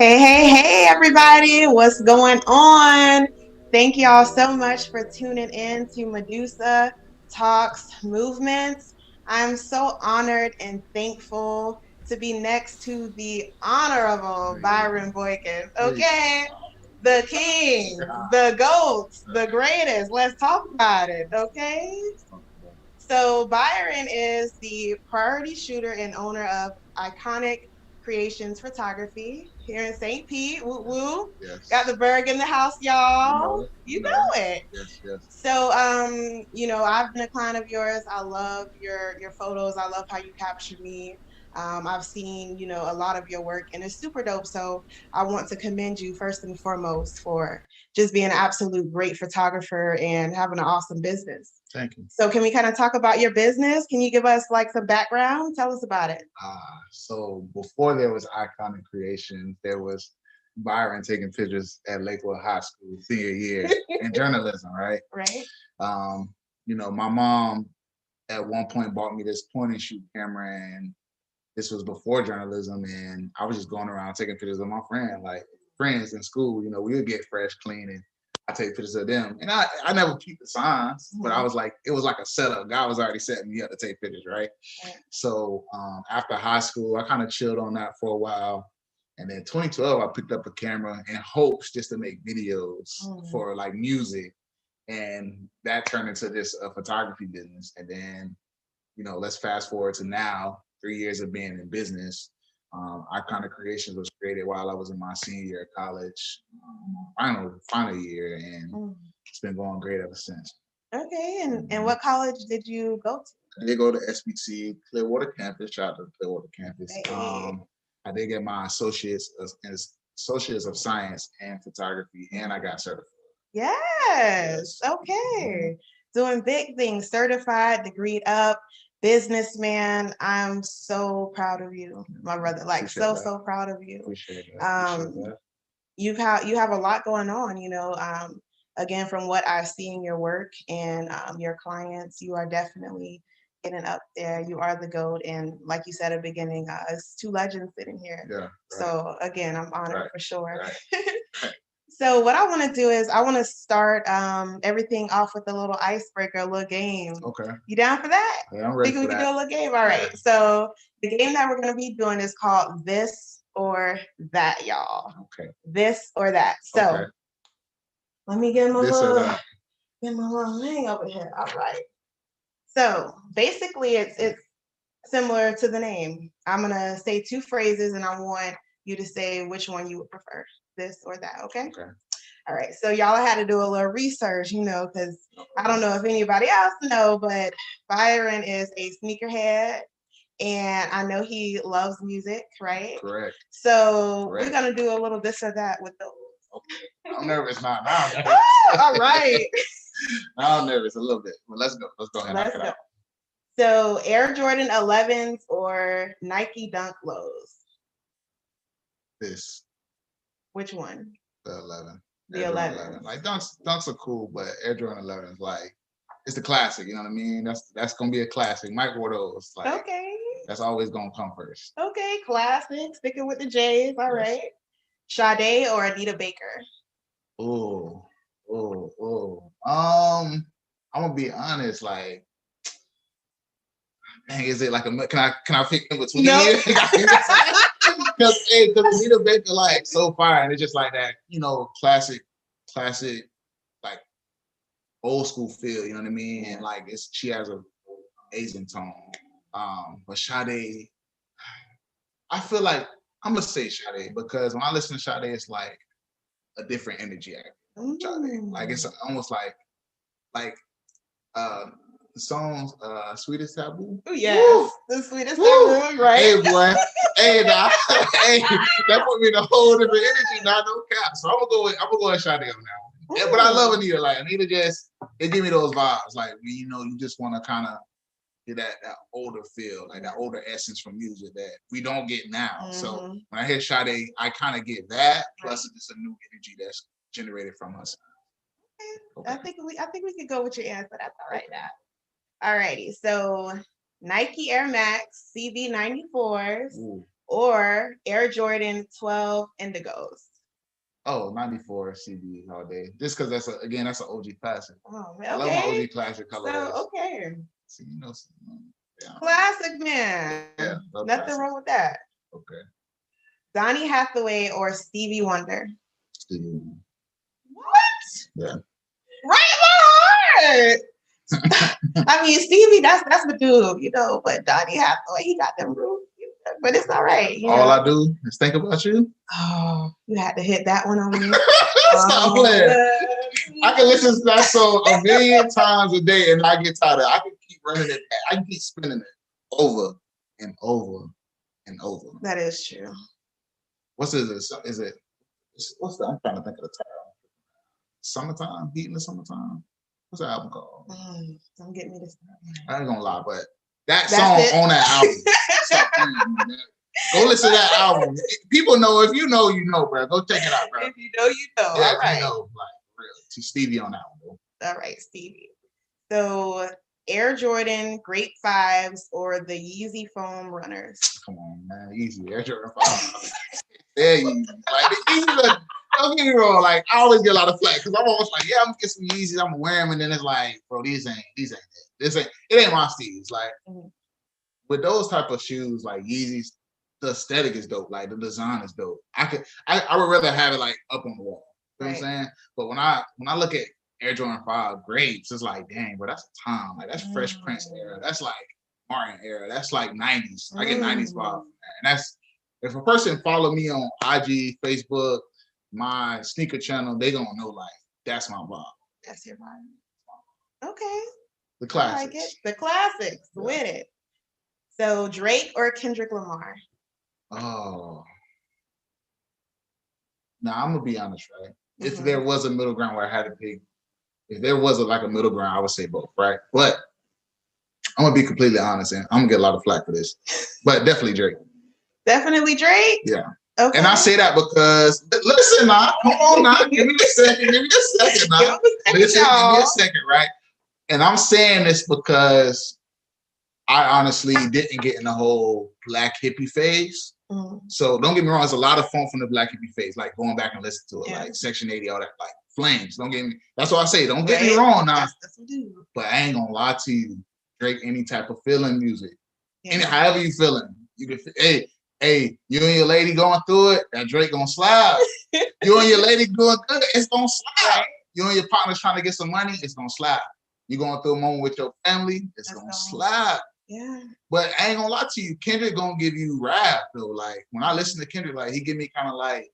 Hey, everybody. What's going on? Thank y'all so much for tuning in to Medusa Talks Movements. I'm so honored and thankful to be next to the honorable Byron Boykins. Okay. The king, the goat, the greatest. Let's talk about it. Okay. So Byron is the priority shooter and owner of Eyeconic Creations Photography here in St. Pete. Woo woo. Yes. Got the Berg in the house, y'all. You know it. Yes, yes. So, I've been a client of yours. I love your photos. I love how you capture me. I've seen, a lot of your work and it's super dope. So I want to commend you first and foremost for just being an absolute great photographer and having an awesome business. Thank you. So can we kind of talk about your business? Can you give us like some background? Tell us about it. So before there was Iconic Creations, there was Byron taking pictures at Lakewood High School senior year in journalism, right? Right. My mom at one point bought me this point and shoot camera, and this was before journalism, and I was just going around taking pictures of my friends in school. We would get fresh, clean, and I take pictures of them. And I never peeped the signs, but I was like, it was like a setup. God was already setting me up to take pictures, right? So after high school, I kind of chilled on that for a while. And then 2012, I picked up a camera in hopes just to make videos for like music. And that turned into this photography business. And then, let's fast forward to now, 3 years of being in business. Iconic Creations was created while I was in my senior year of college, final year, and it's been going great ever since. Okay, and what college did you go to? I did go to SBC Clearwater campus. Shout out to Clearwater campus. I did get my associates of science and photography, and I got certified. Yes. Okay. Doing big things, certified, degreed up, businessman. I'm so proud of you, my brother. Like so proud of you. Appreciate that. You have a lot going on, again, from what I see in your work and your clients, you are definitely getting up there. You are the GOAT. And like you said at the beginning, it's two legends sitting here. Yeah. Right. So again, I'm honored for sure. Right. So what I want to do is I want to start everything off with a little icebreaker, a little game. Okay. You down for that? Yeah, I'm ready. Think we can do a little game? All right. So the game that we're going to be doing is called This or That, y'all. Okay. This or that. So let me get my little thing over here. All right. So basically it's similar to the name. I'm going to say two phrases and I want you to say which one you would prefer, this or that. Okay. All right. So y'all had to do a little research, because I don't know if anybody else know, but Byron is a sneakerhead and I know he loves music, right? Correct. So we're going to do a little this or that with those. Okay. I'm nervous now. All right. I'm nervous a little bit, but let's go. Let's go ahead and knock it out. So Air Jordan 11s or Nike Dunk Lows? This. Which one? The 11. The 11. Like dunks are cool, but Air Jordan 11 is like, it's the classic. You know what I mean? That's gonna be a classic. Mike wore those. Like, okay. That's always gonna come first. Okay, classic. Sticking with the J's. All right. Sade or Anita Baker? Oh. I'm gonna be honest. Like, dang, is it like can I pick in between? No. Because Anita Baker like so fire, and it's just like that, classic, like old school feel. You know what I mean? And like she has a Asian tone. But Sade, I feel like I'm gonna say Sade because when I listen to Sade, it's like a different energy. Sade, like it's almost like the songs Sweetest Taboo. Oh yes, the Sweetest Taboo, right? Hey boy, hey now, hey, that put me in a whole different energy, now no cap. So I'm gonna go with Sade on now. Yeah, but I love Anita. Like Anita it give me those vibes. Like you just wanna kinda get that older feel, like that older essence from music that we don't get now. So when I hear Sade, I kinda get that, plus it's a new energy that's generated from us. Okay. I think we could go with your answer. That's all right now. Alrighty, so Nike Air Max CB94s or Air Jordan 12 Indigos? Oh, 94 CD all day. Just because that's an OG classic. Oh, I love my okay. OG classic colorways. So, okay. See, yeah. Classic, man. Yeah, Nothing classic. wrong with that. Okay. Donny Hathaway or Stevie Wonder? Stevie. What? Yeah. Right in my heart. I mean, Stevie, that's my dude, you know, but Donny Hathaway, he got them roots. But it's all right. All I do is think about you. Oh, you had to hit that one on me. Stop playing. I can listen to that song a million times a day and not get tired of it. I can keep running it back. I can keep spinning it over and over and over. That is true. What's it? What's the? I'm trying to think of the title. Summertime, Heat in the Summertime. What's the album called? Don't get me to start. I ain't gonna lie, but that song on that album. Stop playing, man. Go listen to that album. People know. If you know, you know, bro. Go check it out, bro. If you know, you know. Yeah, all right. You know, like real. To Stevie on that one, bro. All right, Stevie. So Air Jordan Grape 5s or the Yeezy Foam Runners? Come on, man. Easy. Air Jordan 5. They're easy. Like the Yeezys don't get me wrong. Like I always get a lot of flack because I'm always like, yeah, I'm gonna get some Yeezys. I'm gonna wear them, and then it's like, bro, these ain't it. It ain't my steez. Like with those type of shoes, like Yeezys, the aesthetic is dope. Like the design is dope. I would rather have it like up on the wall. You know what I'm saying? But when I look at Air Jordan 5 grapes, it's like, dang, bro, that's a time. Like that's Fresh Prince era. That's like Martin era. That's like 90s. I get 90s vibe. And that's if a person follow me on IG, Facebook, my sneaker channel, they gonna know like that's my vibe. That's your vibe. Okay. The classics. I like it. The classics. Yeah. With it. So Drake or Kendrick Lamar? Oh. Now I'm gonna be honest, right? If there was a middle ground where I had to pick, if there was a middle ground, I would say both, right? But I'm gonna be completely honest, and I'm gonna get a lot of flack for this, but definitely Drake. Definitely Drake? Yeah. Okay. And I say that because listen now, come on now, give me a second now. Listen, give me a second, right? And I'm saying this because I honestly didn't get in the whole black hippie phase. So don't get me wrong, there's a lot of fun from the black hippie phase, like going back and listen to it, like Section 80, all that, like Flames. Don't get me. That's what I say. Don't get me wrong now. That's but I ain't gonna lie to you. Drake, any type of feeling music, however you feeling, you can. Hey, you and your lady going through it, that Drake gonna slide. You and your lady doing good, it's gonna slide. You and your partner's trying to get some money, it's gonna slide. You going through a moment with your family, it's gonna slide. Yeah. But I ain't gonna lie to you, Kendrick gonna give you rap though. Like when I listen to Kendrick, like he give me kind of like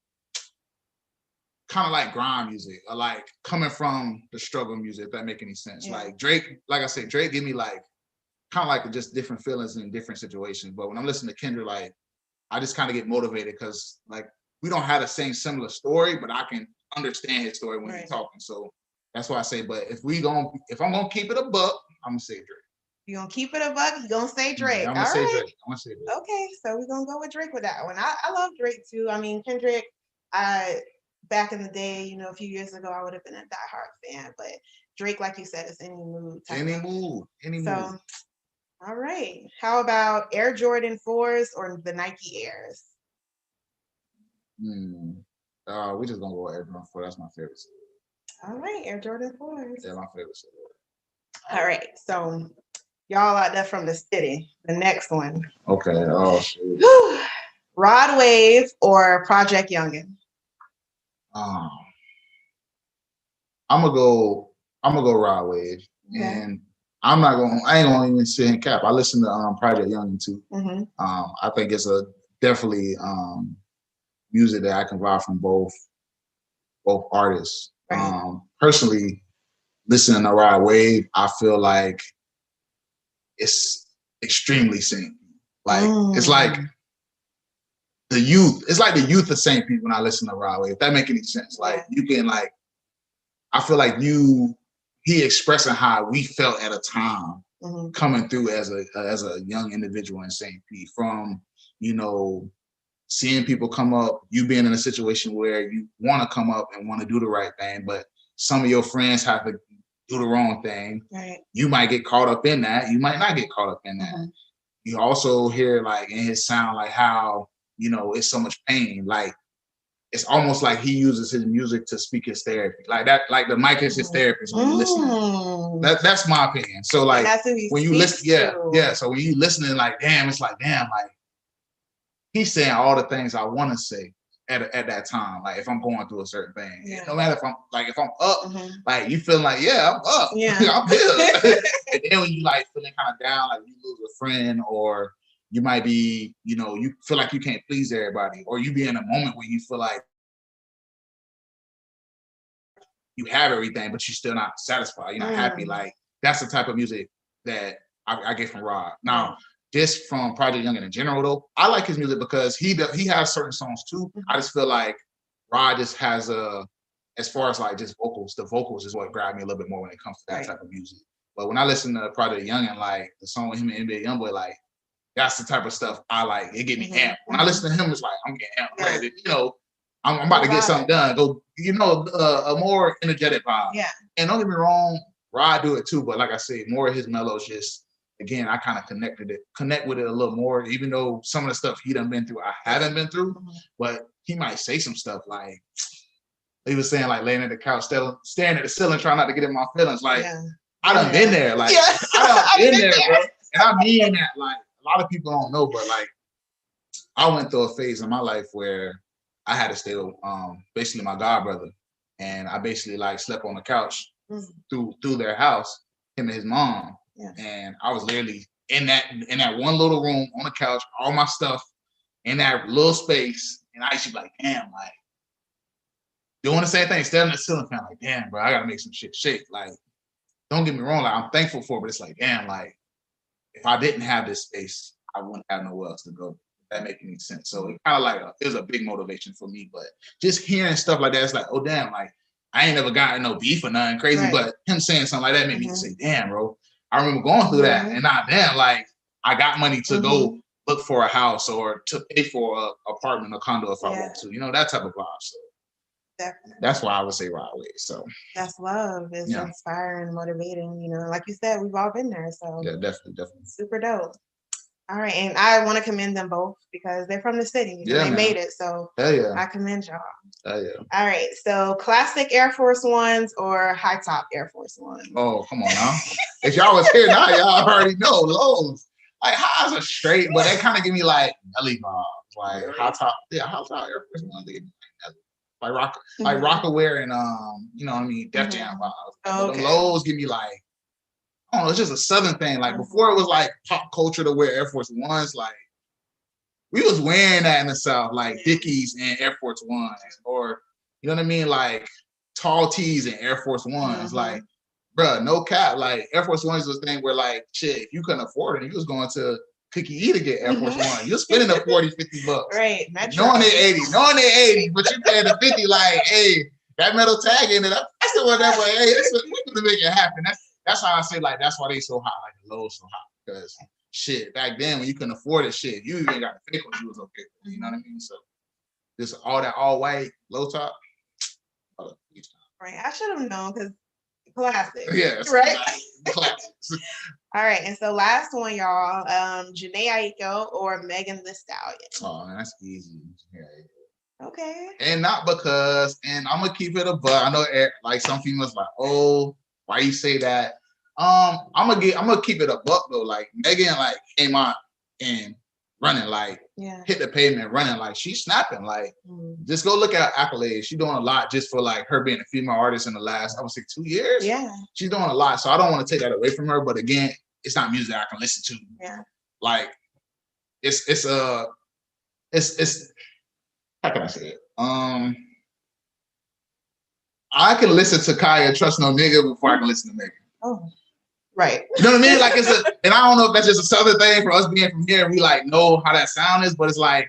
grime music, or like coming from the struggle music, if that make any sense. Yeah. Like Drake, like I said, Drake give me like kind of like just different feelings in different situations. But when I'm listening to Kendrick, like I just kind of get motivated because like we don't have the same similar story, but I can understand his story when he's talking. So that's why I say, but if I'm gonna keep it a buck, I'm gonna say Drake. You're gonna keep it a buck, you're gonna say Drake. Yeah, I'm gonna say Drake. I'm gonna say Drake. Okay, so we're gonna go with Drake with that one. I love Drake too. I mean, Kendrick, back in the day, you know, a few years ago, I would have been a diehard fan, but Drake, like you said, is any mood. Any mood. All right. How about Air Jordan 4s or the Nike Airs? We just gonna go with Air Jordan 4. That's my favorite. All right, Air Jordan 4s. Yeah, my favorite. All right, so y'all out there from the city. The next one. Okay. Oh shoot. Rod Wave or Project Youngin? I'm gonna go Rod Wave, and I ain't gonna even sit and cap. I listen to Project Youngin too. I think it's a definitely music that I can vibe from both artists. Right. Personally, listening to Rod Wave, I feel like it's extremely St. Like it's like the youth. It's like the youth of St. Pete when I listen to Rod Wave. If that make any sense, like you can like. I feel like he expressing how we felt at a time coming through as a young individual in St. Pete, from seeing people come up, you being in a situation where you want to come up and want to do the right thing, but some of your friends have to do the wrong thing. Right. You might get caught up in that. You might not get caught up in that. You also hear like in his sound like how you know, it's so much pain. Like it's almost like he uses his music to speak his therapy. Like that, like the mic is his therapist when you listening. That's my opinion. So like when you listen, yeah. So when you listening, like damn, it's like damn, like he's saying all the things I want to say at that time. Like if I'm going through a certain thing, no matter if I'm up, like you feel like I'm up, I'm good. And then when you like feeling kind of down, like you lose a friend, or you might be, you know, you feel like you can't please everybody, or you be in a moment where you feel like you have everything, but you're still not satisfied. You're not happy. Like that's the type of music that I get from Rod. Now, just from Project Youngin in general, though, I like his music because he has certain songs too. I just feel like Rod just has as far as like just vocals, the vocals is what grabbed me a little bit more when it comes to that type of music. But when I listen to Project Youngin, like the song with him and NBA YoungBoy, like that's the type of stuff I like. It get me amped. When I listen to him, it's like I'm getting amped. Ready, you know, I'm about to get something done. Go, you know, a more energetic vibe. Yeah. And don't get me wrong, Rod do it too, but like I said, more of his mellows just, again, I kind of connect with it a little more, even though some of the stuff he done been through, I haven't been through, but he might say some stuff like, he was saying like laying at the couch, staring at the ceiling, trying not to get in my feelings. Like, I done been there. Like, I done been there, bro. And I mean that, like, a lot of people don't know, but like, I went through a phase in my life where I had to stay with basically my godbrother, and I basically like slept on the couch through their house, him and his mom, and I was literally in that one little room on the couch, all my stuff in that little space, and I used to be like, damn, like doing the same thing, staring at the ceiling fan, like, damn, bro, I gotta make some shit shake. Like, don't get me wrong, like I'm thankful for it, but it's like, damn, like if I didn't have this space, I wouldn't have nowhere else to go. That make any sense. So it kind of like it was a big motivation for me. But just hearing stuff like that, it's like, oh damn, like I ain't never gotten no beef or nothing crazy. But him saying something like that made me say, damn, bro, I remember going through that, and now damn, like I got money to go look for a house or to pay for a apartment or condo if I want to, you know, that type of vibe. So definitely. That's why I would say Rod Wave. So that's love. It's inspiring, motivating. You know, like you said, we've all been there. So yeah, definitely. Super dope. All right, and I want to commend them both because they're from the city. Yeah, they made it, so I commend y'all. Yeah. All right, so classic Air Force Ones or high top Air Force Ones? Oh, come on now. If y'all was here now, y'all already know lows. Like highs are straight, but they kind of give me like belly vibes. Like high top Air Force Ones. Like Rockaware and you know what I mean, Def Jam vibes. Oh, okay. The lows give me like, I don't know, it's just a southern thing. Like before it was like pop culture to wear Air Force Ones, like we was wearing that in the South, like Dickies and Air Force Ones, or you know what I mean, like tall tees and Air Force Ones. Like, bruh, no cap. Like Air Force Ones was a thing where like shit, if you couldn't afford it, you was going to Cookie E to get Air Force One. You're spending the 40, 50 bucks. Right. Knowing they're 80, but you paying the 50 like, hey, that metal tag in it. That's the one that way, hey, we're gonna make it happen. That's how I say, like, that's why they so hot, like the lows so hot. Because shit, back then when you couldn't afford it, shit, you even got the fake ones, you was okay. You know what I mean? So just all that all white, low top. Right. I should have known because classic. Yes. Right? Classics. All right. And so last one, y'all, Janae Aiko or Megan Thee Stallion? Oh, man, that's easy. Okay. And not because, and I'm gonna keep it a buck. I know like some females like, oh, why you say that? I'm gonna keep it a buck though. Like Megan like came out and running, like hit the pavement running, like she's snapping. Like just go look at accolades. She's doing a lot just for like her being a female artist in the last, I would say 2 years. Yeah. She's doing a lot. So I don't want to take that away from her. But again, it's not music I can listen to. Yeah. Like it's how can I say it? I can listen to Kaya Trust No Nigga before I can listen to Megan. Oh, right. You know what I mean? Like and I don't know if that's just a southern thing for us being from here and we like know how that sound is, but it's like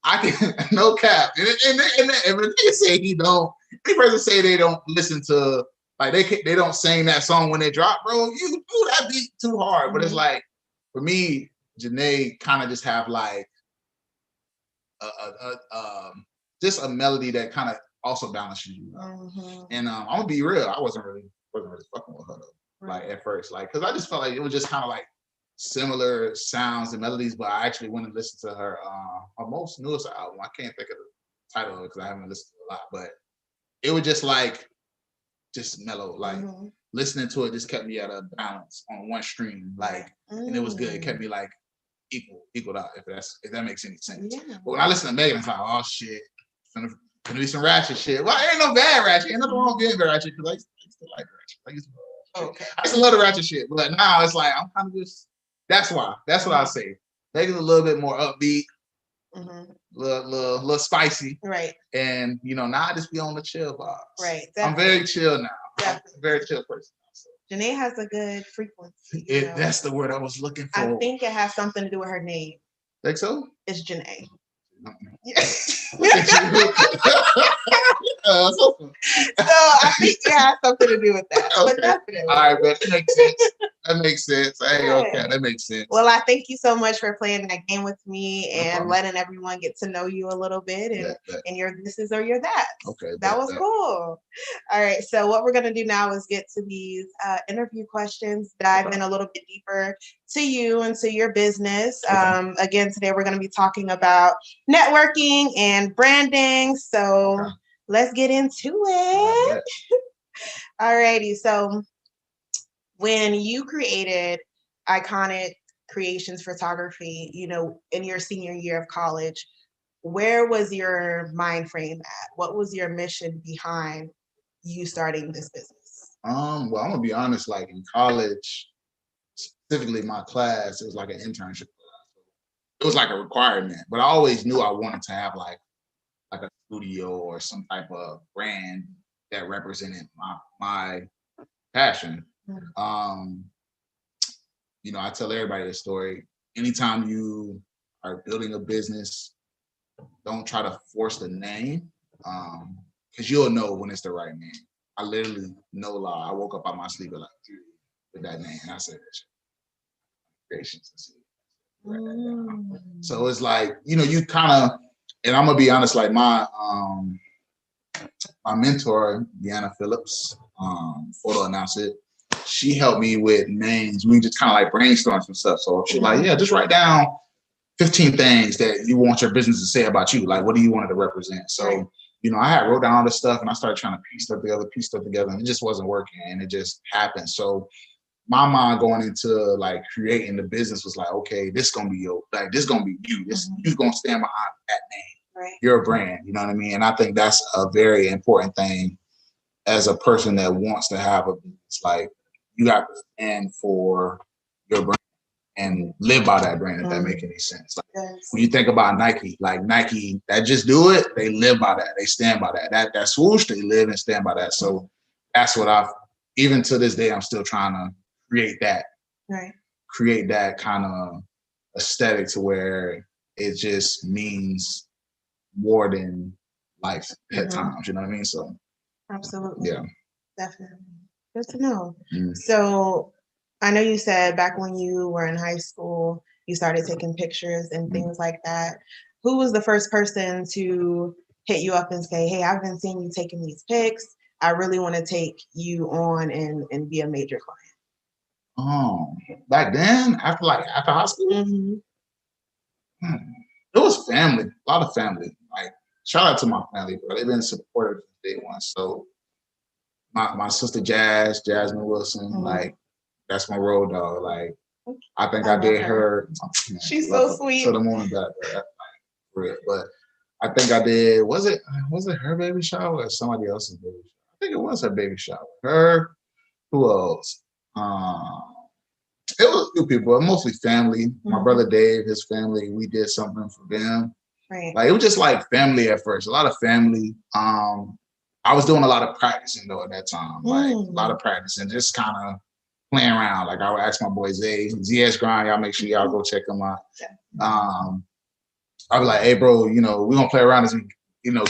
I can no cap. And if they say he don't, any person say they don't listen to like they don't sing that song when they drop, bro. You do that beat too hard. But it's like for me, Janae kind of just have like just a melody that kind of also balances you out. And I'm gonna be real, I wasn't really fucking with her though. Like at first, like because I just felt like it was just kind of like similar sounds and melodies, but I actually went and listened to her most newest album. I can't think of the title of it because I haven't listened to it a lot, but it was just like just mellow, like listening to it just kept me at a balance on one stream, like, and it was good. It kept me like equaled out, if that makes any sense. Yeah. But when I listen to Megan, I'm like, oh shit, gonna be some ratchet shit. Well, ain't no bad ratchet, ain't nothing wrong with being ratchet because I used to like ratchet. I used to love the ratchet shit, but now it's like I'm kind of just. That's why. That's what I say. Megan's a little bit more upbeat, little spicy, right? And now I just be on the chill vibes, right? Definitely. I'm very chill now. Definitely. I'm a very chill person. So. Janae has a good frequency. That's the word I was looking for. I think it has something to do with her name. Think so? It's Janae. Look at you. So I think it has something to do with that. Okay. But definitely. All right, but that makes sense. That makes sense. Hey, okay, that makes sense. Well, I thank you so much for playing that game with me and letting everyone get to know you a little bit and your thises or your that's. Okay. That was cool. All right. So what we're gonna do now is get to these interview questions, dive in a little bit deeper to you and to your business. Again, today we're gonna be talking about networking and branding. So let's get into it. All righty. So when you created Eyeconic Creations Photography, in your senior year of college, where was your mind frame at? What was your mission behind you starting this business? Well, I'm gonna be honest, like in college, specifically my class, it was like an internship. It was like a requirement, but I always knew I wanted to have like a studio or some type of brand that represented my passion. I tell everybody this story. Anytime you are building a business, don't try to force the name, because you'll know when it's the right name. I literally, no lie, I woke up out my sleep with that name, and I said, Creations. So it's like, you kind of, and I'm gonna be honest, like my mentor, Deanna Phillips, photo announcer, she helped me with names. We just kind of like brainstormed some stuff. So she's like, yeah, just write down 15 things that you want your business to say about you. Like, what do you want it to represent? So, I had wrote down all this stuff and I started trying to piece stuff together, and it just wasn't working, and it just happened. So my mind going into like creating the business was like, okay, this gonna be this gonna be you. You're gonna stand behind that name. Right. Your brand, you know what I mean? And I think that's a very important thing as a person that wants to have a business. Like, you got to stand for your brand and live by that brand, if that makes any sense. Like, when you think about Nike, like Nike, that just do it, they live by that. They stand by that. That swoosh, they live and stand by that. So that's what even to this day, I'm still trying to create that. Right. Create that kind of aesthetic to where it just means more than life at times, you know what I mean? So absolutely. Yeah. Definitely. Good to know. So I know you said back when you were in high school, you started taking pictures and things like that. Who was the first person to hit you up and say, hey, I've been seeing you taking these pics. I really want to take you on and be a major client? Back then, after high school, it was family, a lot of family. Like, shout out to my family, bro. They've been supportive from day one. So my sister Jasmine Wilson, like, that's my road dog. Like, I think I did her. She's so sweet. To the moon and back, but I think I did. Was it her baby shower or somebody else's baby shower? I think it was her baby shower. Her. Who else? It was a few people, but mostly family. My brother Dave, his family, we did something for them. Right. Like, it was just like family at first, a lot of family. I was doing a lot of practicing though at that time, like a lot of practicing, just kind of playing around. Like, I would ask my boy ZS Grind, y'all make sure y'all go check him out. I'd be like, hey bro, we're gonna play around as we,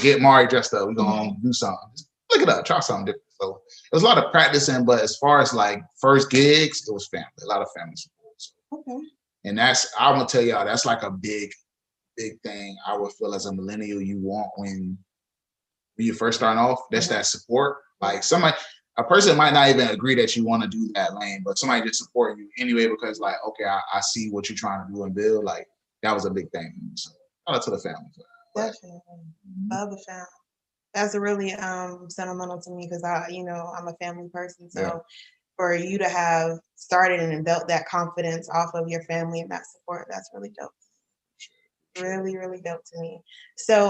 get Mari dressed up. We're gonna do something. Just look it up, try something different. So it was a lot of practicing, but as far as like first gigs, it was family, a lot of family support. So. And I'm gonna tell y'all, that's like a big thing I would feel as a millennial you want when you first start off. That's that support. Like, somebody, a person might not even agree that you want to do that lane, but somebody just support you anyway because like, okay, I see what you're trying to do and build. Like that was a big thing. So shout out to the family. Definitely. Love the family. That's really sentimental to me because I'm a family person. So for you to have started and built that confidence off of your family and that support, that's really dope. Really, really dope to me. So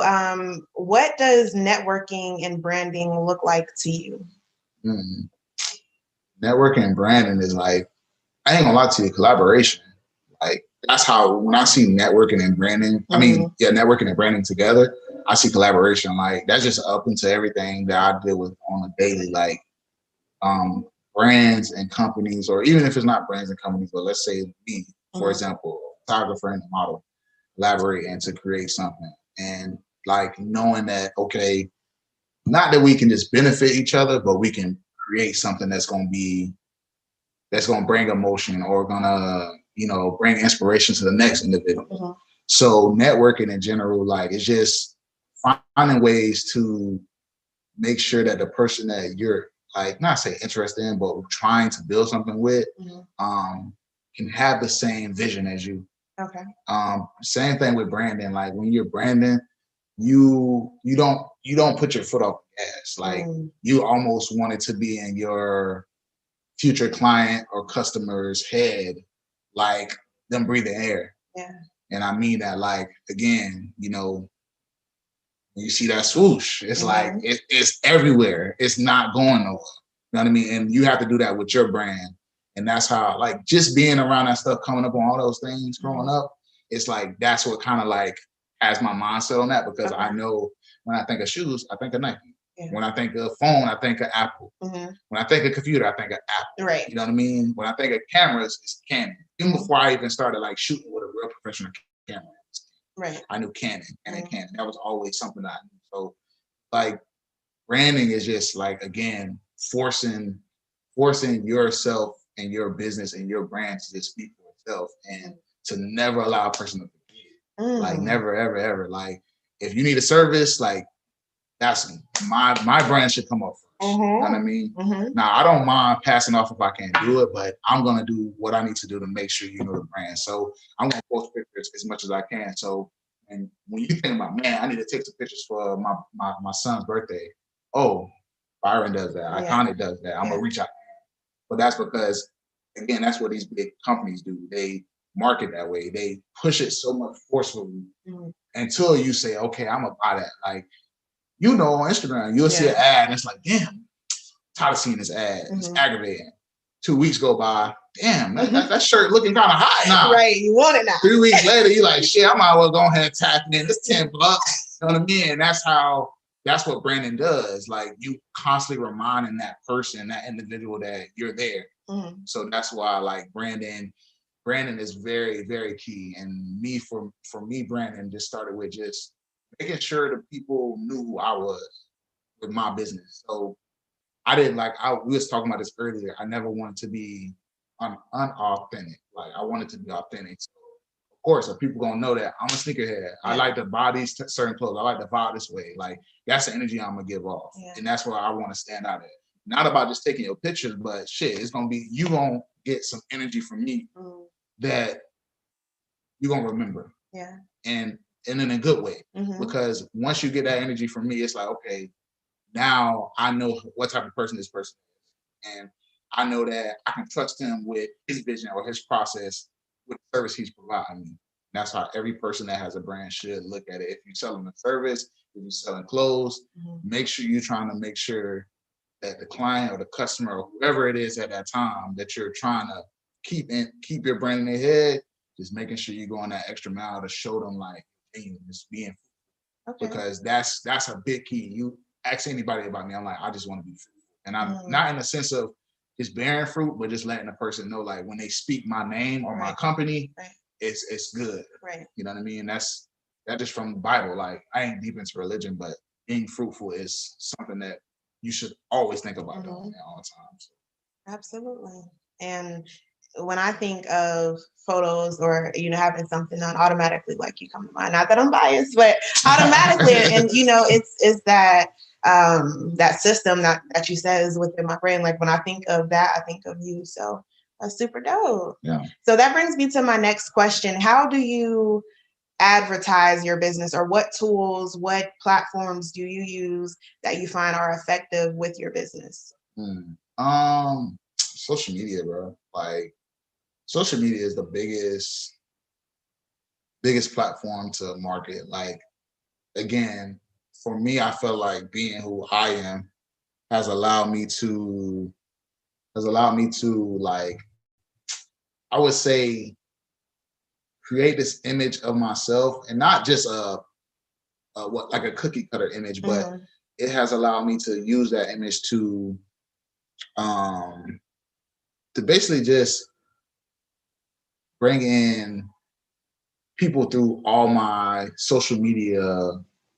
what does networking and branding look like to you? Networking and branding is like, I ain't gonna lie to you, collaboration. Like that's how when I see networking and branding, networking and branding together, I see collaboration. Like that's just up into everything that I deal with on a daily. Like brands and companies, or even if it's not brands and companies, but let's say me, for example, photographer and model, collaborate and to create something. And like knowing that, okay, not that we can just benefit each other, but we can create something that's going to bring emotion or gonna, bring inspiration to the next individual. So networking in general, like it's just finding ways to make sure that the person that you're like, not say interested in, but trying to build something with, can have the same vision as you. Okay. Same thing with branding. Like when you're branding, you don't put your foot off the gas. Like you almost want it to be in your future client or customer's head, like them breathing air. Yeah. And I mean that, like, again, when you see that swoosh, it's like it's everywhere. It's not going nowhere. You know what I mean? And you have to do that with your brand. And that's how, like, just being around that stuff, coming up on all those things growing up, it's like that's what kind of like has my mindset on that, because I know when I think of shoes, I think of Nike. Yeah. When I think of phone, I think of Apple. When I think of computer, I think of Apple. Right. You know what I mean? When I think of cameras, it's Canon. Even before I even started like shooting with a real professional camera, right, I knew Canon and Canon. That was always something that I knew. So like branding is just like, again, forcing yourself and your business and your brand to just speak for itself and to never allow a person to forget. Like never, ever, ever. Like if you need a service, like that's my brand should come up first. You know what I mean? Now I don't mind passing off if I can't do it, but I'm gonna do what I need to do to make sure you know the brand. So I'm gonna post pictures as much as I can. So, and when you think about, man, I need to take some pictures for my son's birthday. Oh, Byron does that. Eyeconic does that. I'm gonna reach out. But that's because, again, that's what these big companies do. They market that way. They push it so much forcefully until you say, okay, I'm gonna buy that. Like, on Instagram, you'll see an ad and it's like, damn, I'm tired of seeing this ad. It's aggravating. 2 weeks go by, damn, that shirt looking kind of hot now. Right, you want it now. 3 weeks later, you're like, shit, I might as well go ahead and tap in. It's $10. You know what I mean? And that's what branding does. Like you constantly reminding that person, that individual, that you're there. So that's why like branding is very, very key. And for me, branding just started with just making sure the people knew who I was with my business. So I didn't we was talking about this earlier. I never wanted to be unauthentic. Like I wanted to be authentic. So of course, if people gonna know that I'm a sneakerhead. Yeah. I like to buy these certain clothes. I like to vibe this way. Like that's the energy I'm gonna give off, and that's where I want to stand out at. Not about just taking your pictures, but shit, it's gonna be you gonna get some energy from me that you're gonna remember. Yeah, and in a good way, because once you get that energy from me, it's like, okay, now I know what type of person this person is, and I know that I can trust him with his vision or his process with the service he's providing me. That's how every person that has a brand should look at it. If you're selling a service, if you're selling clothes, make sure you're trying to make sure that the client or the customer or whoever it is at that time that you're trying to keep your brand in their head, just making sure you're going that extra mile to show them like, hey, just being, because that's a big key. You ask anybody about me, I'm like, I just want to be fruitful. And I'm not in the sense of just bearing fruit, but just letting the person know, like when they speak my name or my company, it's good. Right. You know what I mean? That's just from the Bible. Like I ain't deep into religion, but being fruitful is something that you should always think about doing at all times. Absolutely. And when I think of photos or, having something done, automatically like you come to mind. Not that I'm biased, but automatically. And, it's that that system that you said is within my brain. Like when I think of that, I think of you. So that's super dope. Yeah. So that brings me to my next question. How do you advertise your business, or what tools, what platforms do you use that you find are effective with your business? Social media, bro. Like social media is the biggest platform to market. Like again, for me, I feel like being who I am has allowed me to like, I would say, create this image of myself, and not just what like a cookie cutter image, but Mhm. it has allowed me to use that image um to basically just bring in people through all my social media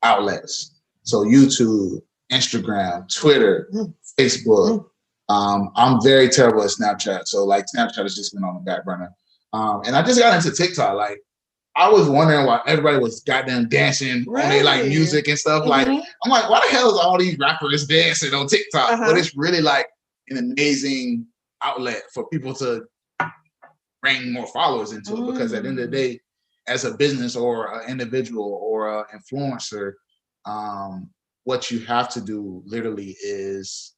outlets. So YouTube, Instagram, Twitter, Mhm. Facebook. I'm very terrible at Snapchat. So like Snapchat has just been on the back burner. And I just got into TikTok. Like I was wondering why everybody was goddamn dancing on their like Really? music and stuff. Like Mhm. I'm like, why the hell is all these rappers dancing on TikTok? But Uh-huh. it's really like an amazing outlet for people to bring more followers into it, because at the end of the day, as a business or an individual or an influencer, what you have to do literally is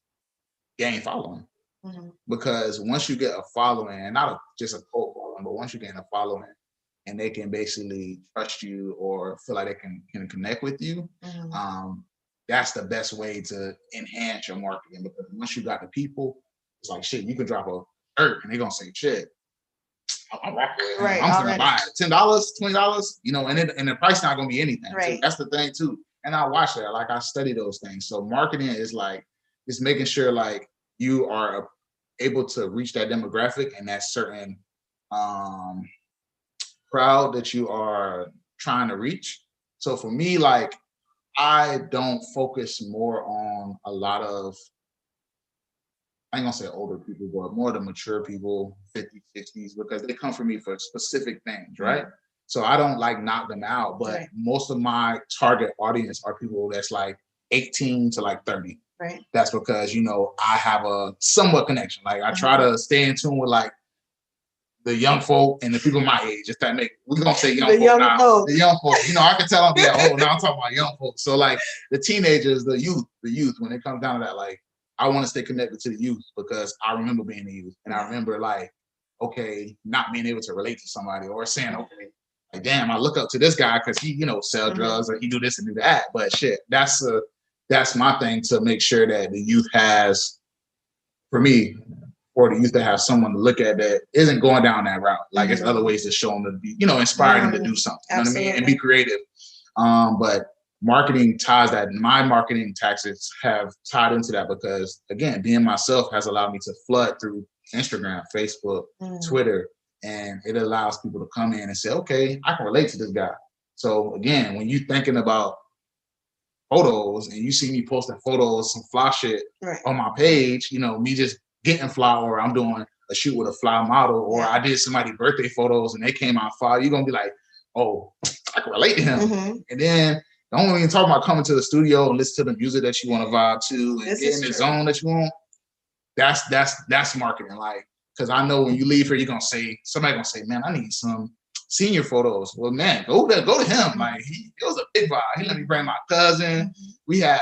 gain following. Mhm. Because once you get a following, and not just a cult following, but once you gain a following and they can basically trust you or feel like they can connect with you, Mhm. that's the best way to enhance your marketing. Because once you got the people, it's like shit, you could drop a shirt and they're gonna say shit. I'm Right, gonna already. buy it. $10, $20, and the price not gonna be anything. Too. Right. That's the thing too. And I watch that. Like I study those things. So marketing is like just making sure like you are able to reach that demographic and that certain um crowd that you are trying to reach. So for me, like I don't focus more on a lot of, I ain't gonna say older people, but more the mature people, 50s, 60s, because they come for me for specific things, right? So I don't like knock them out, but Right. most of my target audience are people that's like 18 to like 30. Right. That's because, I have a somewhat connection. Like I try to stay in tune with like the young folk and the people my age, if that make, we're gonna say young The folk young now. folk. The young folk, I can tell I'm being old now. I'm talking about young folk. So like the teenagers, the youth, when it comes down to that, like I want to stay connected to the youth because I remember being a youth and I remember like, okay, not being able to relate to somebody or saying, okay, like damn, I look up to this guy because he, sell drugs or he do this and do that. But shit, that's my thing, to make sure that the youth has, for me, or the youth to have someone to look at that isn't going down that route. Like it's other ways to show them to be, inspire them to do something. You know what I mean? And be creative. But marketing ties that. My marketing tactics have tied into that because again, being myself has allowed me to flood through Instagram, Facebook, Twitter, and it allows people to come in and say, okay, I can relate to this guy. So again, when you're thinking about photos and you see me posting photos, some fly shit on my page, me just getting fly, or I'm doing a shoot with a fly model, or I did somebody's birthday photos and they came out fly, you're gonna be like, oh, I can relate to him. And then the only thing talking about coming to the studio and listen to the music that you want to vibe to and get in the zone that you want, that's marketing. Like, because I know when you leave here, somebody gonna say, man, I need some senior photos. Well, man, go to him. Like it was a big vibe. He let me bring my cousin. We had,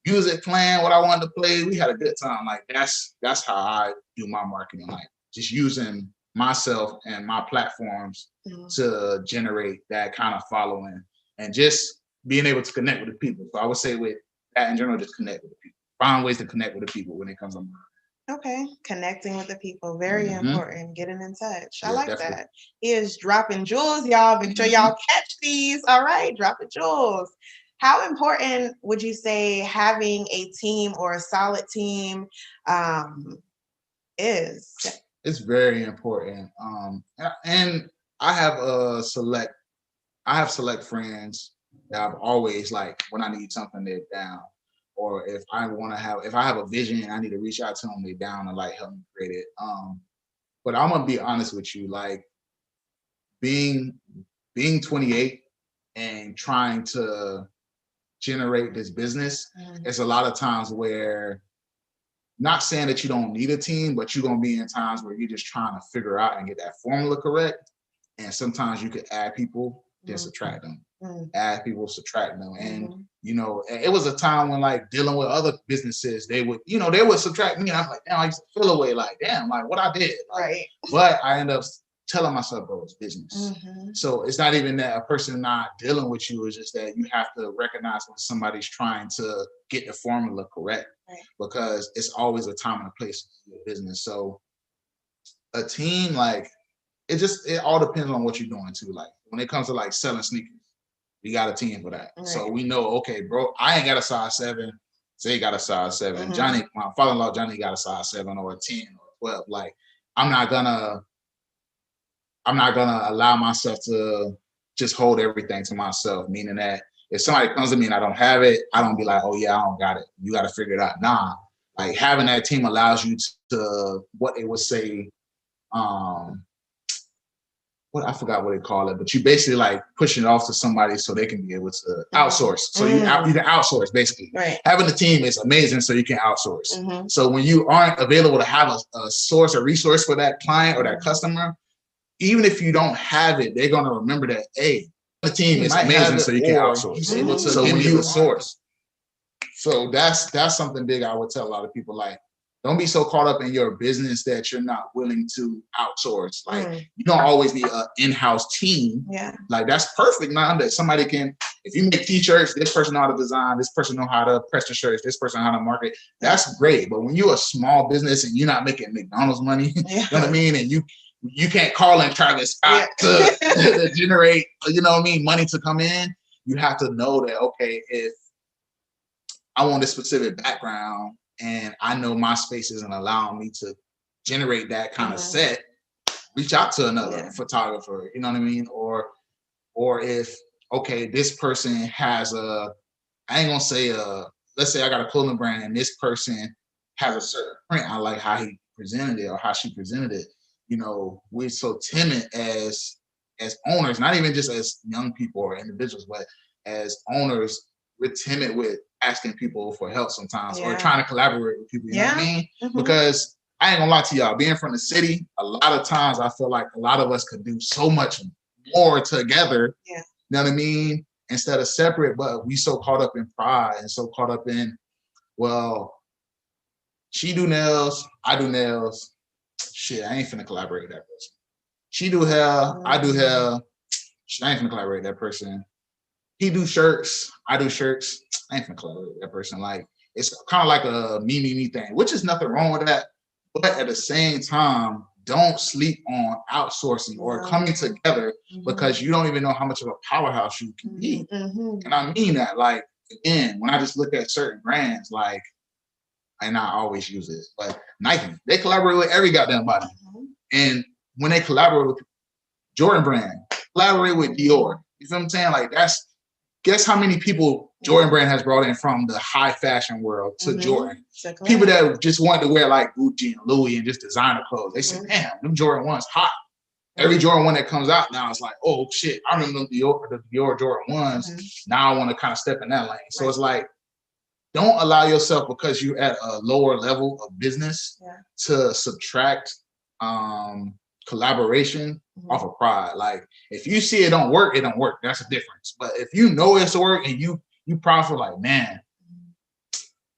music playing what I wanted to play. We had a good time. Like that's how I do my marketing. Like just using myself and my platforms to generate that kind of following and just being able to connect with the people. So I would say with that in general, just connect with the people. Find ways to connect with the people when it comes to marketing. Okay, connecting with the people, very important. Getting in touch. I like definitely. That. He is dropping jewels, y'all. Make sure y'all catch these. All right, dropping jewels. How important would you say having a team or a solid team is? It's very important. And I have select friends that I've always, like, when I need something, they're down. Or if I have a vision and I need to reach out to them, they're down and like help me create it. But I'm gonna be honest with you, like being 28 and trying to generate this business, it's a lot of times where, not saying that you don't need a team, but you're going to be in times where you're just trying to figure out and get that formula correct. And sometimes you could add people, then subtract them. Add people, subtract them. And, you know, it was a time when, like, dealing with other businesses, they would, you know, they would subtract me. And I'm like, damn, I used to feel away, like, damn, like what I did. Like, right. But I end up telling myself, bro, it's business. So it's not even that a person not dealing with you, it's just that you have to recognize when somebody's trying to get the formula correct, because it's always a time and a place for your business. So a team, like, it all depends on what you're doing too. Like when it comes to like selling sneakers, we got a team for that. So we know, okay, bro, I ain't got a size 7. Zay got a size 7. Johnny, my father-in-law Johnny, got a size 7 or a 10 or 12. Like I'm not gonna allow myself to just hold everything to myself, meaning that if somebody comes to me and I don't have it, I don't be like, oh yeah, I don't got it. You got to figure it out. Nah, like having that team allows you to what they would say, what I forgot what they call it, but you basically like pushing it off to somebody so they can be able to outsource. So you can outsource basically. Right. Having a team is amazing, so you can outsource. So when you aren't available to have a source or resource for that client or that customer, even if you don't have it, they're gonna remember that, hey, the team is amazing, so you can outsource. So when you a source. So that's something big I would tell a lot of people, like, don't be so caught up in your business that you're not willing to outsource. Like you don't always need an in-house team. Yeah. Like that's perfect now that somebody can, if you make t-shirts, this person know how to design, this person know how to press the shirts, this person know how to market. That's great. But when you're a small business and you're not making McDonald's money, you know what I mean? And you can't call in Travis Scott to generate, you know what I mean, money to come in. You have to know that, okay, if I want a specific background and I know my space isn't allowing me to generate that kind of set, reach out to another photographer, you know what I mean? Or if, okay, this person has I ain't gonna say let's say I got a clothing brand and this person has a certain print, I like how he presented it or how she presented it. You know, we're so timid as owners, not even just as young people or individuals, but as owners, we're timid with asking people for help sometimes or trying to collaborate with people, you know what I mean? Because I ain't gonna lie to y'all, being from the city, a lot of times I feel like a lot of us could do so much more together, you know what I mean? Instead of separate, but we so caught up in pride and so caught up in, well, she do nails, I do nails. Shit, I ain't finna collaborate with that person. She do hair, I do hair. Shit, I ain't finna collaborate with that person. He do shirts, I do shirts. I ain't finna collaborate with that person. Like, it's kind of like a me thing, which is nothing wrong with that. But at the same time, don't sleep on outsourcing or coming together because you don't even know how much of a powerhouse you can be. And I mean that, like, again, when I just look at certain brands, like, and I always use it, but Nike, they collaborate with every goddamn body. And when they collaborate with Jordan brand, collaborate with Dior. You feel what I'm saying? Like guess how many people Jordan brand has brought in from the high fashion world to Jordan. People that just wanted to wear like Gucci and Louis and just designer clothes. They said, damn, them Jordan 1s hot. Every Jordan 1 that comes out now is like, oh shit, I remember the Dior Jordan 1s. Now I want to kind of step in that lane. So it's like, don't allow yourself, because you're at a lower level of business, to subtract collaboration off of pride. Like if you see it don't work, it don't work. That's a difference. But if you know it's a work and you probably feel like, man,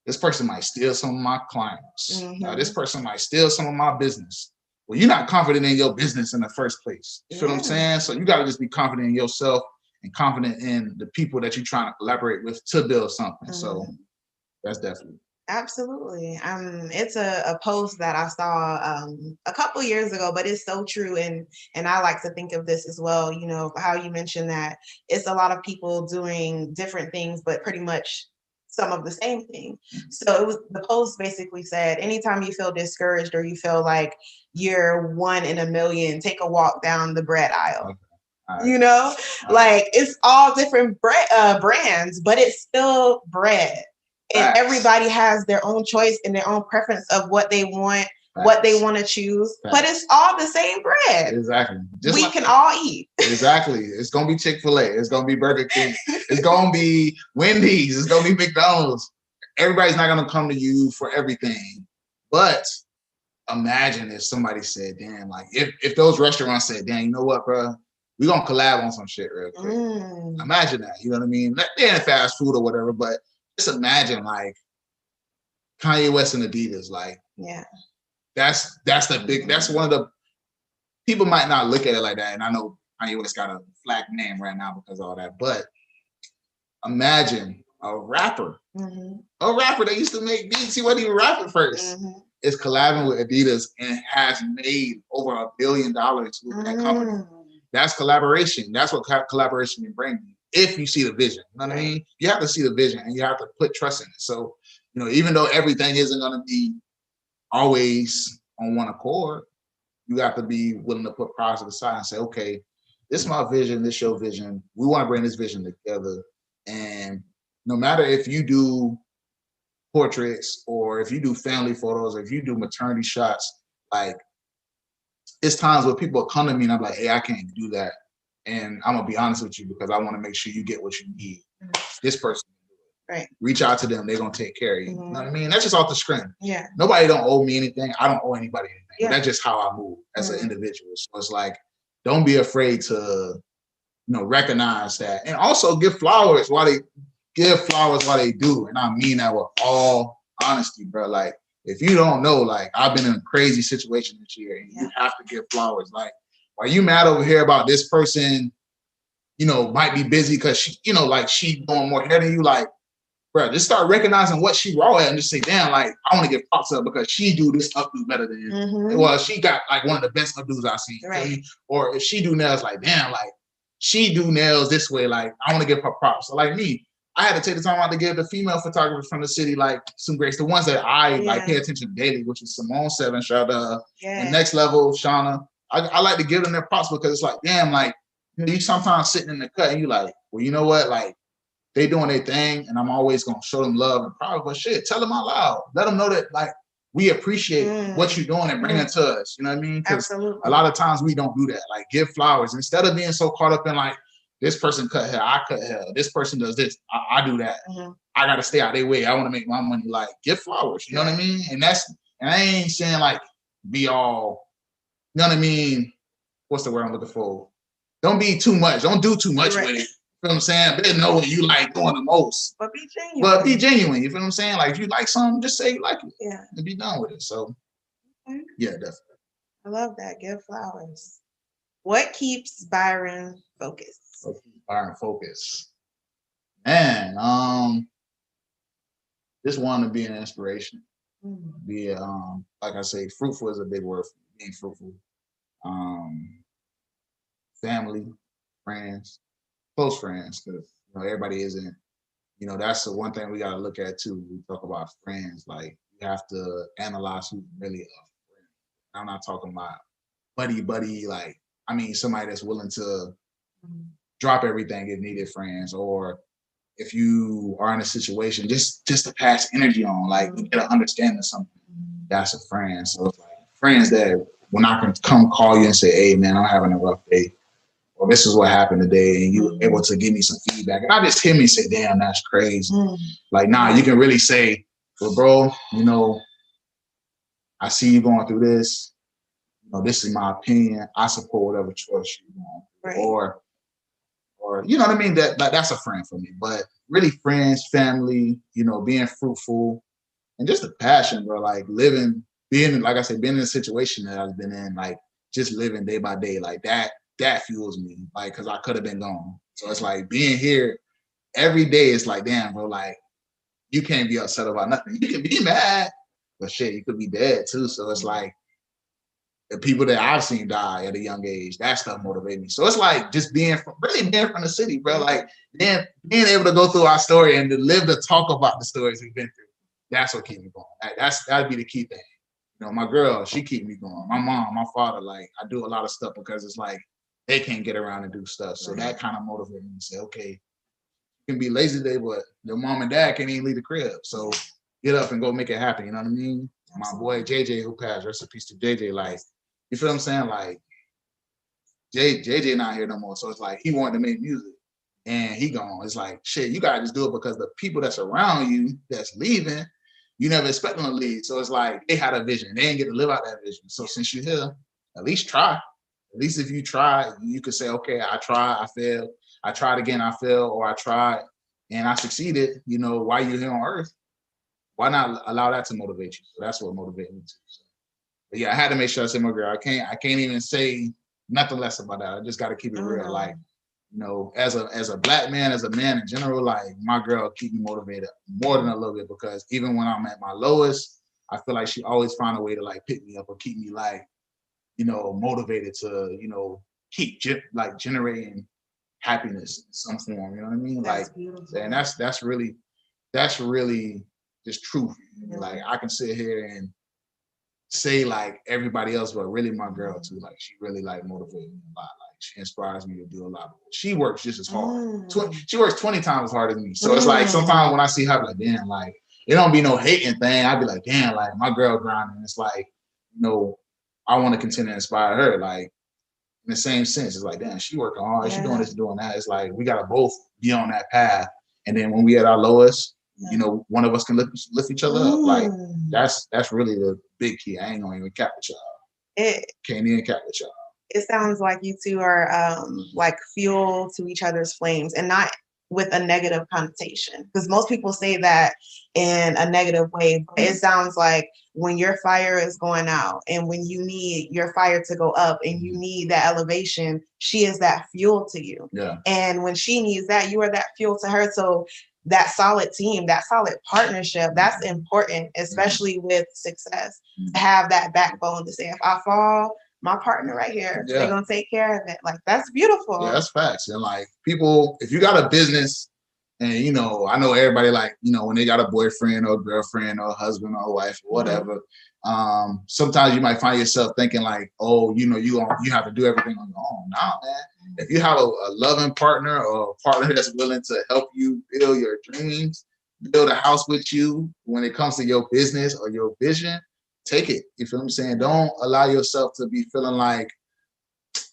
this person might steal some of my clients. This person might steal some of my business. Well, you're not confident in your business in the first place. You feel what I'm saying? So you got to just be confident in yourself and confident in the people that you're trying to collaborate with to build something. So that's definitely. Absolutely. It's a post that I saw a couple years ago, but it's so true. And I like to think of this as well, you know, how you mentioned that it's a lot of people doing different things, but pretty much some of the same thing. So the post basically said, anytime you feel discouraged or you feel like you're 1 in a million, take a walk down the bread aisle. You know, like it's all different brands, but it's still bread. And everybody has their own choice and their own preference of what they want what they want to choose, but it's all the same bread. Exactly. We can all eat. Exactly. It's gonna be Chick-fil-A. It's gonna be Burger King. It's gonna be Wendy's. It's gonna be McDonald's. Everybody's not gonna come to you for everything. But imagine if somebody said, "Damn!" Like if those restaurants said, "Damn, you know what, bro? We're gonna collab on some shit real quick." Imagine that. You know what I mean? They're in fast food or whatever, but just imagine like Kanye West and Adidas. Like, yeah. That's the big. That's one of the people might not look at it like that, and I know Kanye West got a flack name right now because of all that. But imagine a rapper that used to make beats. He wasn't even rapping first. Is collabing with Adidas and has made over $1 billion with that company. That's collaboration. That's what collaboration can bring you. If you see the vision, you know what I mean? You have to see the vision and you have to put trust in it. So, you know, even though everything isn't going to be always on one accord, you have to be willing to put priors to the side and say, okay, this is my vision, this is your vision. We want to bring this vision together. And no matter if you do portraits or if you do family photos or if you do maternity shots, like it's times where people come to me and I'm like, hey, I can't do that. And I'm gonna be honest with you because I want to make sure you get what you need. This person can do it. Right. Reach out to them, they're gonna take care of you. You know what I mean? That's just off the screen. Yeah. Nobody don't owe me anything. I don't owe anybody anything. Yeah. That's just how I move as an individual. So it's like, don't be afraid to, you know, recognize that. And also give flowers while they do. And I mean that with all honesty, bro. Like, if you don't know, like, I've been in a crazy situation this year and you have to give flowers. Like, are you mad over here about this person, you know, might be busy because she, you know, like she doing more hair than you? Like, bro, just start recognizing what she raw at and just say, damn, like, I want to give props up because she do this updo better than you. Well, she got like one of the best updos I've seen. Right. Or if she do nails, like, damn, like, she do nails this way, like, I want to give her props. So like me, I had to take the time out to give the female photographers from the city like some grace. The ones that I like pay attention daily, which is Simone Seven, shout out and Next Level, Shauna. I like to give them their props because it's like, damn, like, you sometimes sitting in the cut and you like, well, you know what, like, they doing their thing and I'm always gonna show them love and proud. But shit, tell them out loud. Let them know that like we appreciate what you're doing and bringing it to us. You know what I mean? Because a lot of times we don't do that. Like, give flowers instead of being so caught up in like, this person cut hair, I cut hair. This person does this, I do that. I gotta stay out their way. I want to make my money. Like, give flowers. You know what I mean? And I ain't saying like be all. You know what I mean? What's the word I'm looking for? Don't be too much. Don't do too much with it. You feel what I'm saying? But they know what you like doing the most. But be genuine. You feel what I'm saying? Like, if you like something, just say you like it. Yeah. And be done with it. So, yeah, definitely. I love that. Give flowers. What keeps Byron focused? Man, just wanting to be an inspiration. Be like I say, fruitful is a big word for me, being fruitful. Family, friends, close friends, because you know everybody isn't. You know, that's the one thing we got to look at too. We talk about friends, like you have to analyze who's really a friend. I'm not talking about buddy. Like, I mean, somebody that's willing to drop everything if needed, friends, or if you are in a situation just to pass energy on, like you get an understanding of something. That's a friend. So it's like friends that when I can come call you and say, hey man, I'm having a rough day, or this is what happened today, and you able to give me some feedback. And I just hear me say, damn, that's crazy. Like, nah, you can really say, well, bro, you know, I see you going through this. You know, this is my opinion. I support whatever choice you're going. Right. Or you know what I mean? That's a friend for me. But really friends, family, you know, being fruitful and just a passion, bro. Like being like I said, being in a situation that I've been in, like just living day by day, like that fuels me. Like, cause I could have been gone. So it's like being here every day, it's like, damn, bro, like you can't be upset about nothing. You can be mad, but shit, you could be dead too. So it's like the people that I've seen die at a young age, that stuff motivates me. So it's like just being from the city, bro. Like being able to go through our story and to live to talk about the stories we've been through. That's what keeps me going. That'd be the key thing. You know, my girl, she keep me going. My mom, my father, like I do a lot of stuff because it's like they can't get around and do stuff. So that kind of motivates me to say, okay, you can be lazy today, but your mom and dad can't even leave the crib. So get up and go make it happen. You know what I mean? My boy JJ, who passed, rest in peace to JJ. Like, you feel what I'm saying? Like, JJ not here no more. So it's like he wanted to make music and he gone. It's like, shit, you gotta just do it because the people that's around you that's leaving, you never expect them to leave. So it's like they had a vision. They didn't get to live out that vision. So since you're here, at least try. At least if you try, you could say, okay, I tried, I failed. I tried again, I failed, or I tried and I succeeded. You know, while you're here on earth, why not allow that to motivate you? So that's what motivated me too. So, but yeah, I had to make sure I said my girl. I can't even say nothing less about that. I just got to keep it real. Like, you know, as a black man, as a man in general, like my girl keep me motivated more than a little bit because even when I'm at my lowest, I feel like she always find a way to like pick me up or keep me like, you know, motivated to, you know, keep like generating happiness in some form. You know what I mean? That's like, beautiful. and that's really just truth. Like I can sit here and say like everybody else, but really my girl too. Like she really like motivates me a lot. Like she inspires me to do a lot. She works just as hard. She works 20 times as hard as me. So it's like sometimes when I see her, I'm like, damn, like it don't be no hating thing. I'd be like, damn, like my girl grinding. It's like, you know, I want to continue to inspire her. Like in the same sense, it's like, damn, she working hard. She doing this, doing that. It's like we gotta both be on that path. And then when we at our lowest, you know, one of us can lift each other up. Like that's really the big key. I ain't gonna even cap with y'all. Can't even cap with y'all. It sounds like you two are like fuel to each other's flames and not with a negative connotation. Because most people say that in a negative way, but it sounds like when your fire is going out and when you need your fire to go up and you need that elevation, she is that fuel to you. Yeah. And when she needs that, you are that fuel to her. So that solid team, that solid partnership, that's important, especially with success, to have that backbone to say, if I fall, my partner right here, they're gonna take care of it. Like that's beautiful. Yeah, that's facts. And like people, if you got a business and you know, I know everybody like, you know, when they got a boyfriend or a girlfriend or a husband or a wife or whatever, sometimes you might find yourself thinking like, oh, you know, you have to do everything on your own. Nah, man. If you have a loving partner or a partner that's willing to help you build your dreams, build a house with you when it comes to your business or your vision, take it. You feel what I'm saying? Don't allow yourself to be feeling like,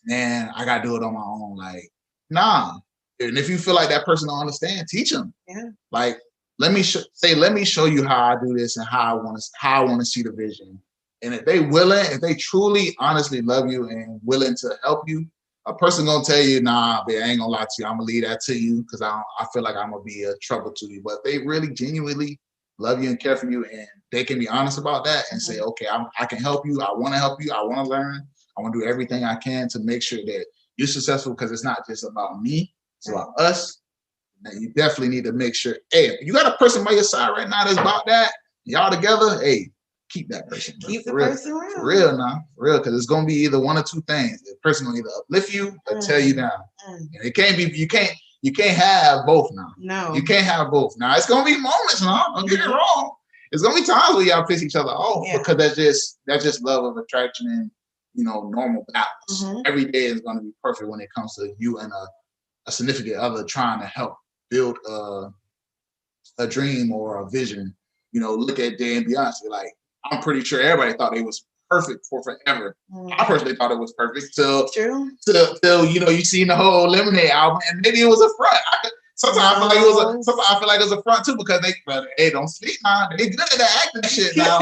man, I gotta do it on my own. Like, nah. And if you feel like that person don't understand, teach them. Yeah. Like, let me show you how I do this and how I want to see the vision. And if they truly, honestly love you and willing to help you, a person gonna tell you, nah, babe, I ain't gonna lie to you. I'm gonna leave that to you because I feel like I'm gonna be a trouble to you. But they really genuinely love you and care for you, and they can be honest about that and say, okay, I can help you. I want to help you. I want to learn. I want to do everything I can to make sure that you're successful because it's not just about me, it's about us. And you definitely need to make sure, hey, if you got a person by your side right now that's about that, y'all together, hey, keep that person. Bro. Keep the person around. For real now. For real, because it's gonna be either one or two things. The person gonna either uplift you or tear you down. And it can't be, you can't have both now. No. You can't have both. Now it's gonna be moments now. Don't get it wrong. It's gonna be times where y'all piss each other off because that's just love of attraction and normal balance. Every day is gonna be perfect when it comes to you and a significant other trying to help build a dream or a vision. Look at Day and Beyonce. Like, I'm pretty sure everybody thought it was perfect for forever. I personally thought it was perfect till you seen the whole Lemonade album, and maybe it was a front. Sometimes I feel like it was a front too because hey, don't sleep now. They good at that acting shit now.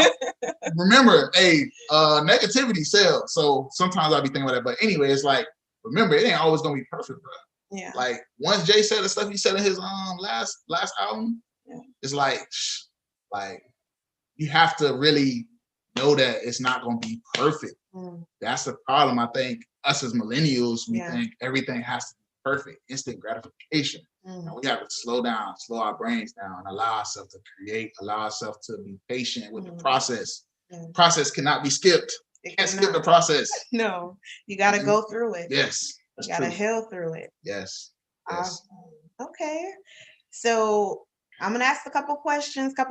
Remember, hey, negativity sells. So sometimes I'll be thinking about that. But anyway, it's like, remember, it ain't always gonna be perfect, bro. Yeah. Like once Jay said the stuff he said in his last album, it's like you have to really know that it's not gonna be perfect. That's the problem. I think us as millennials, we think everything has to be perfect, instant gratification. And we have to slow down, slow our brains down, and allow ourselves to create, allow ourselves to be patient with the process. Process cannot be skipped. You can't skip the process. No, you got to go through it. Yes. You got to heal through it. Yes. Okay. So I'm going to ask a couple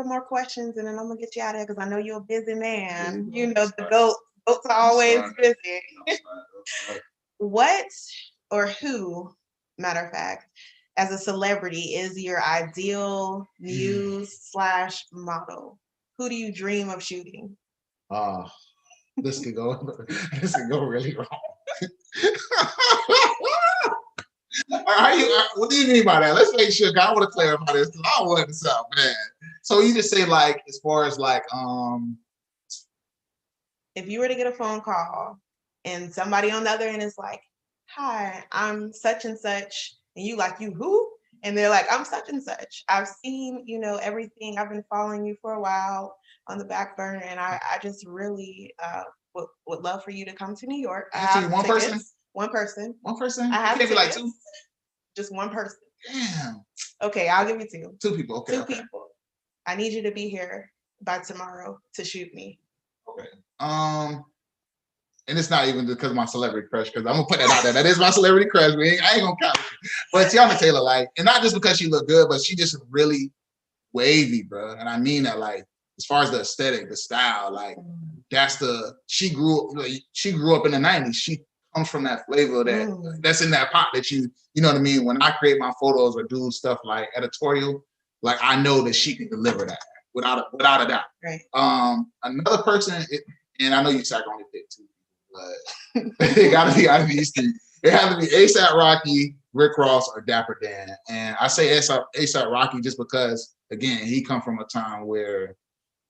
more questions, and then I'm going to get you out of here because I know you're a busy man. The goats are always busy. What or who, matter of fact, as a celebrity, is your ideal muse / model? Who do you dream of shooting? Uh, this could go really wrong. What do you mean by that? Let's make sure. I want to clarify this because I don't want it to sound bad. So you just say like, as far as like, if you were to get a phone call and somebody on the other end is like, "Hi, I'm such and such," and you like, "You who?" And they're like, "I'm such and such. I've seen, everything. I've been following you for a while on the back burner, and I just really would love for you to come to New York. I have one tickets." person? One person. One person? I have It can't tickets. be like two? Just one person. Damn. Okay, I'll give you two. Two people. Okay. Two people. I need you to be here by tomorrow to shoot me. Okay. And it's not even because of my celebrity crush, because I'm gonna put that out there. That is my celebrity crush. I ain't gonna count it. But Tiana Taylor, like, and not just because she looked good, but she just really wavy, bro. And I mean that, like, as far as the aesthetic, the style, like, she grew up in the 90s. She comes from that flavor that's in that pot that you know what I mean? When I create my photos or do stuff like editorial, like, I know that she can deliver that without a doubt. Right. Another person, and I know you said I can only pick two, but it gotta be out of these three. It has to be ASAP Rocky, Rick Ross, or Dapper Dan. And I say ASAP Rocky just because, again, he come from a time where,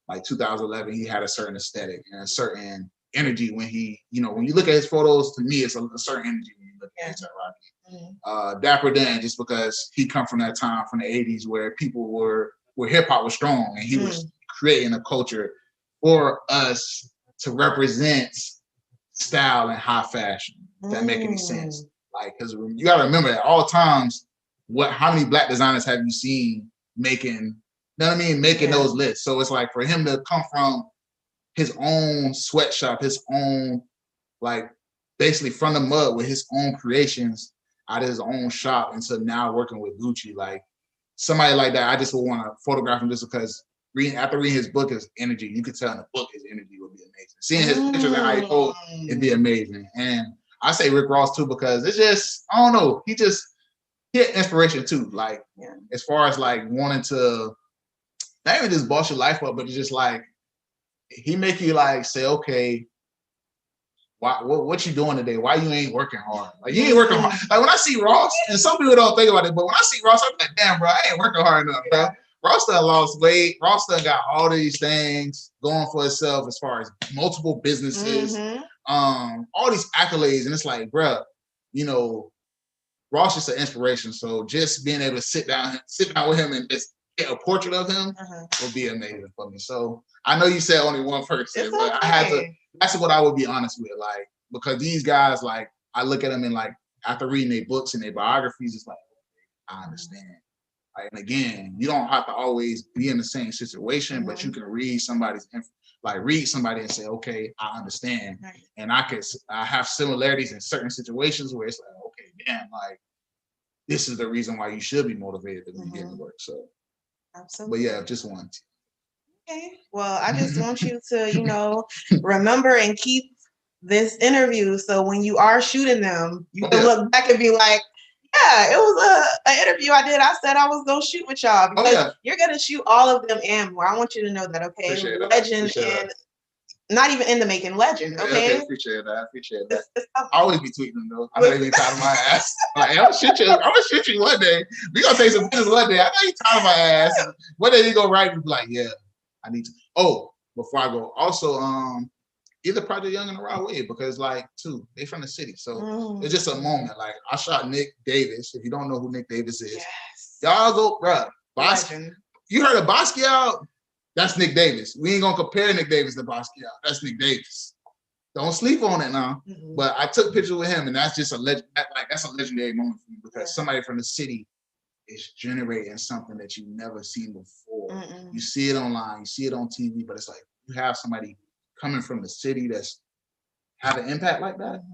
like 2011, he had a certain aesthetic and a certain energy when he, when you look at his photos, to me, it's a certain energy when you look at ASAP Rocky. Dapper Dan, just because he come from that time, from the 80s, where people where hip hop was strong, and he was creating a culture for us to represent style and high fashion. If that make any sense? Like, because you got to remember at all times, how many black designers have you seen making? You know what I mean? Making those lists. So it's like, for him to come from his own sweatshop, his own, like, basically from the mud with his own creations out of his own shop, into now working with Gucci, like, somebody like that, I just would want to photograph him just because after reading his book, his energy, you could tell in the book his energy would be amazing. Seeing his pictures and how he posed, it'd be amazing. And I say Rick Ross too, because it's just, I don't know, he had inspiration too. Like, as far as like wanting to not even just boss your life up, but it's just like, he make you like say, okay, what you doing today? Why you ain't working hard? Like, you ain't working hard. Like, when I see Ross, and some people don't think about it, but when I see Ross, I'm like, damn, bro, I ain't working hard enough, bro. Ross done lost weight. Ross done got all these things going for himself, as far as multiple businesses, all these accolades. And it's like, bro, Ross is an inspiration. So just being able to sit down with him and just get a portrait of him would be amazing for me. So I know you said only one person, but I had to, that's what I would be honest with. Like, because these guys, like, I look at them and, like, after reading their books and their biographies, it's like, I understand. Like, and again, you don't have to always be in the same situation, but you can read somebody and say, okay, I understand. And I have similarities in certain situations where it's like, okay, damn, like, this is the reason why you should be motivated to begin to work. So, absolutely. But yeah, just one. Okay. Well, I just want you to, remember and keep this interview. So when you are shooting them, you can look back and be like, yeah, it was an interview I did. I said I was going to shoot with y'all, because you're going to shoot all of them and more. I want you to know that, okay? Appreciate legend that. And not even in the making, legend, okay? Appreciate that. I always be tweeting them, though. I know they be tired of my ass. Like, I'm going to shoot you one day. We going to take some pictures one day. I know you tired of my ass. One day you go right and be like, yeah, I need to. Oh, before I go, also, either Project Young and the Raw Wave, because, like, too, they from the city. So it's just a moment. Like, I shot Nick Davis. If you don't know who Nick Davis is, y'all go, bruh. You heard of Basquiat? That's Nick Davis. We ain't gonna compare Nick Davis to Basquiat. That's Nick Davis. Don't sleep on it now. But I took pictures with him, and that's just that's a legendary moment for me, because somebody from the city is generating something that you've never seen before. You see it online, you see it on TV, but it's like, you have somebody coming from the city that's have an impact like that,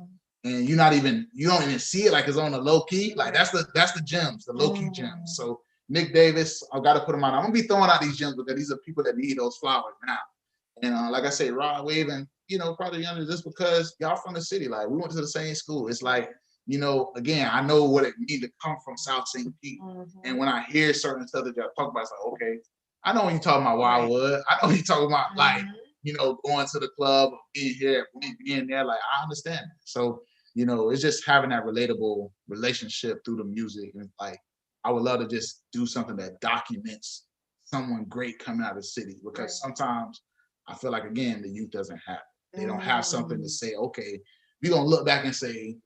and you don't even see it, like, it's on the low key. Like, that's the gems, the low key gems. So Nick Davis, I've got to put him out. I'm gonna be throwing out these gems because these are people that need those flowers now. And like I say, Rod Wave and probably younger, just because y'all from the city. Like, we went to the same school. It's like, again, I know what it means to come from South St. Pete. And when I hear certain stuff that y'all talk about, it's like, okay, I know when you're talking about Wildwood. I know when you're talking about, like, going to the club, being here, being there. Like, I understand that. So, it's just having that relatable relationship through the music. And like, I would love to just do something that documents someone great coming out of the city, because sometimes I feel like, again, the youth doesn't have it. They don't have something to say, okay, we're going to look back and say,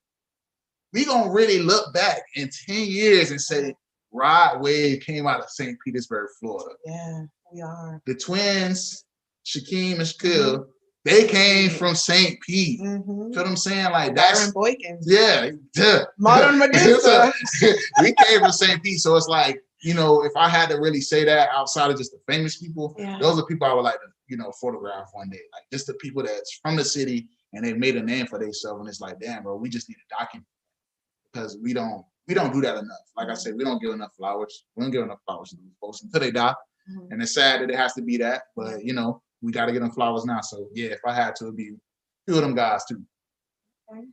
we're going to really look back in 10 years and say, Rod Wave came out of St. Petersburg, Florida. Yeah, we are. The twins, Shaquem and Shaquille, they came from St. Pete. You know what I'm saying? Like, that's Byron Boykins. Yeah. Modern Medusa. We came from St. Pete. So it's like, if I had to really say that outside of just the famous people, those are people I would like to, photograph one day. Like, just the people that's from the city and they made a name for themselves. And it's like, damn, bro, we just need to document, because we don't do that enough. Like I said, we don't give enough flowers. We don't give enough flowers to these folks until they die. And it's sad that it has to be that, but we got to get them flowers now. So yeah, if I had to, it'd be a few of them guys too. Okay.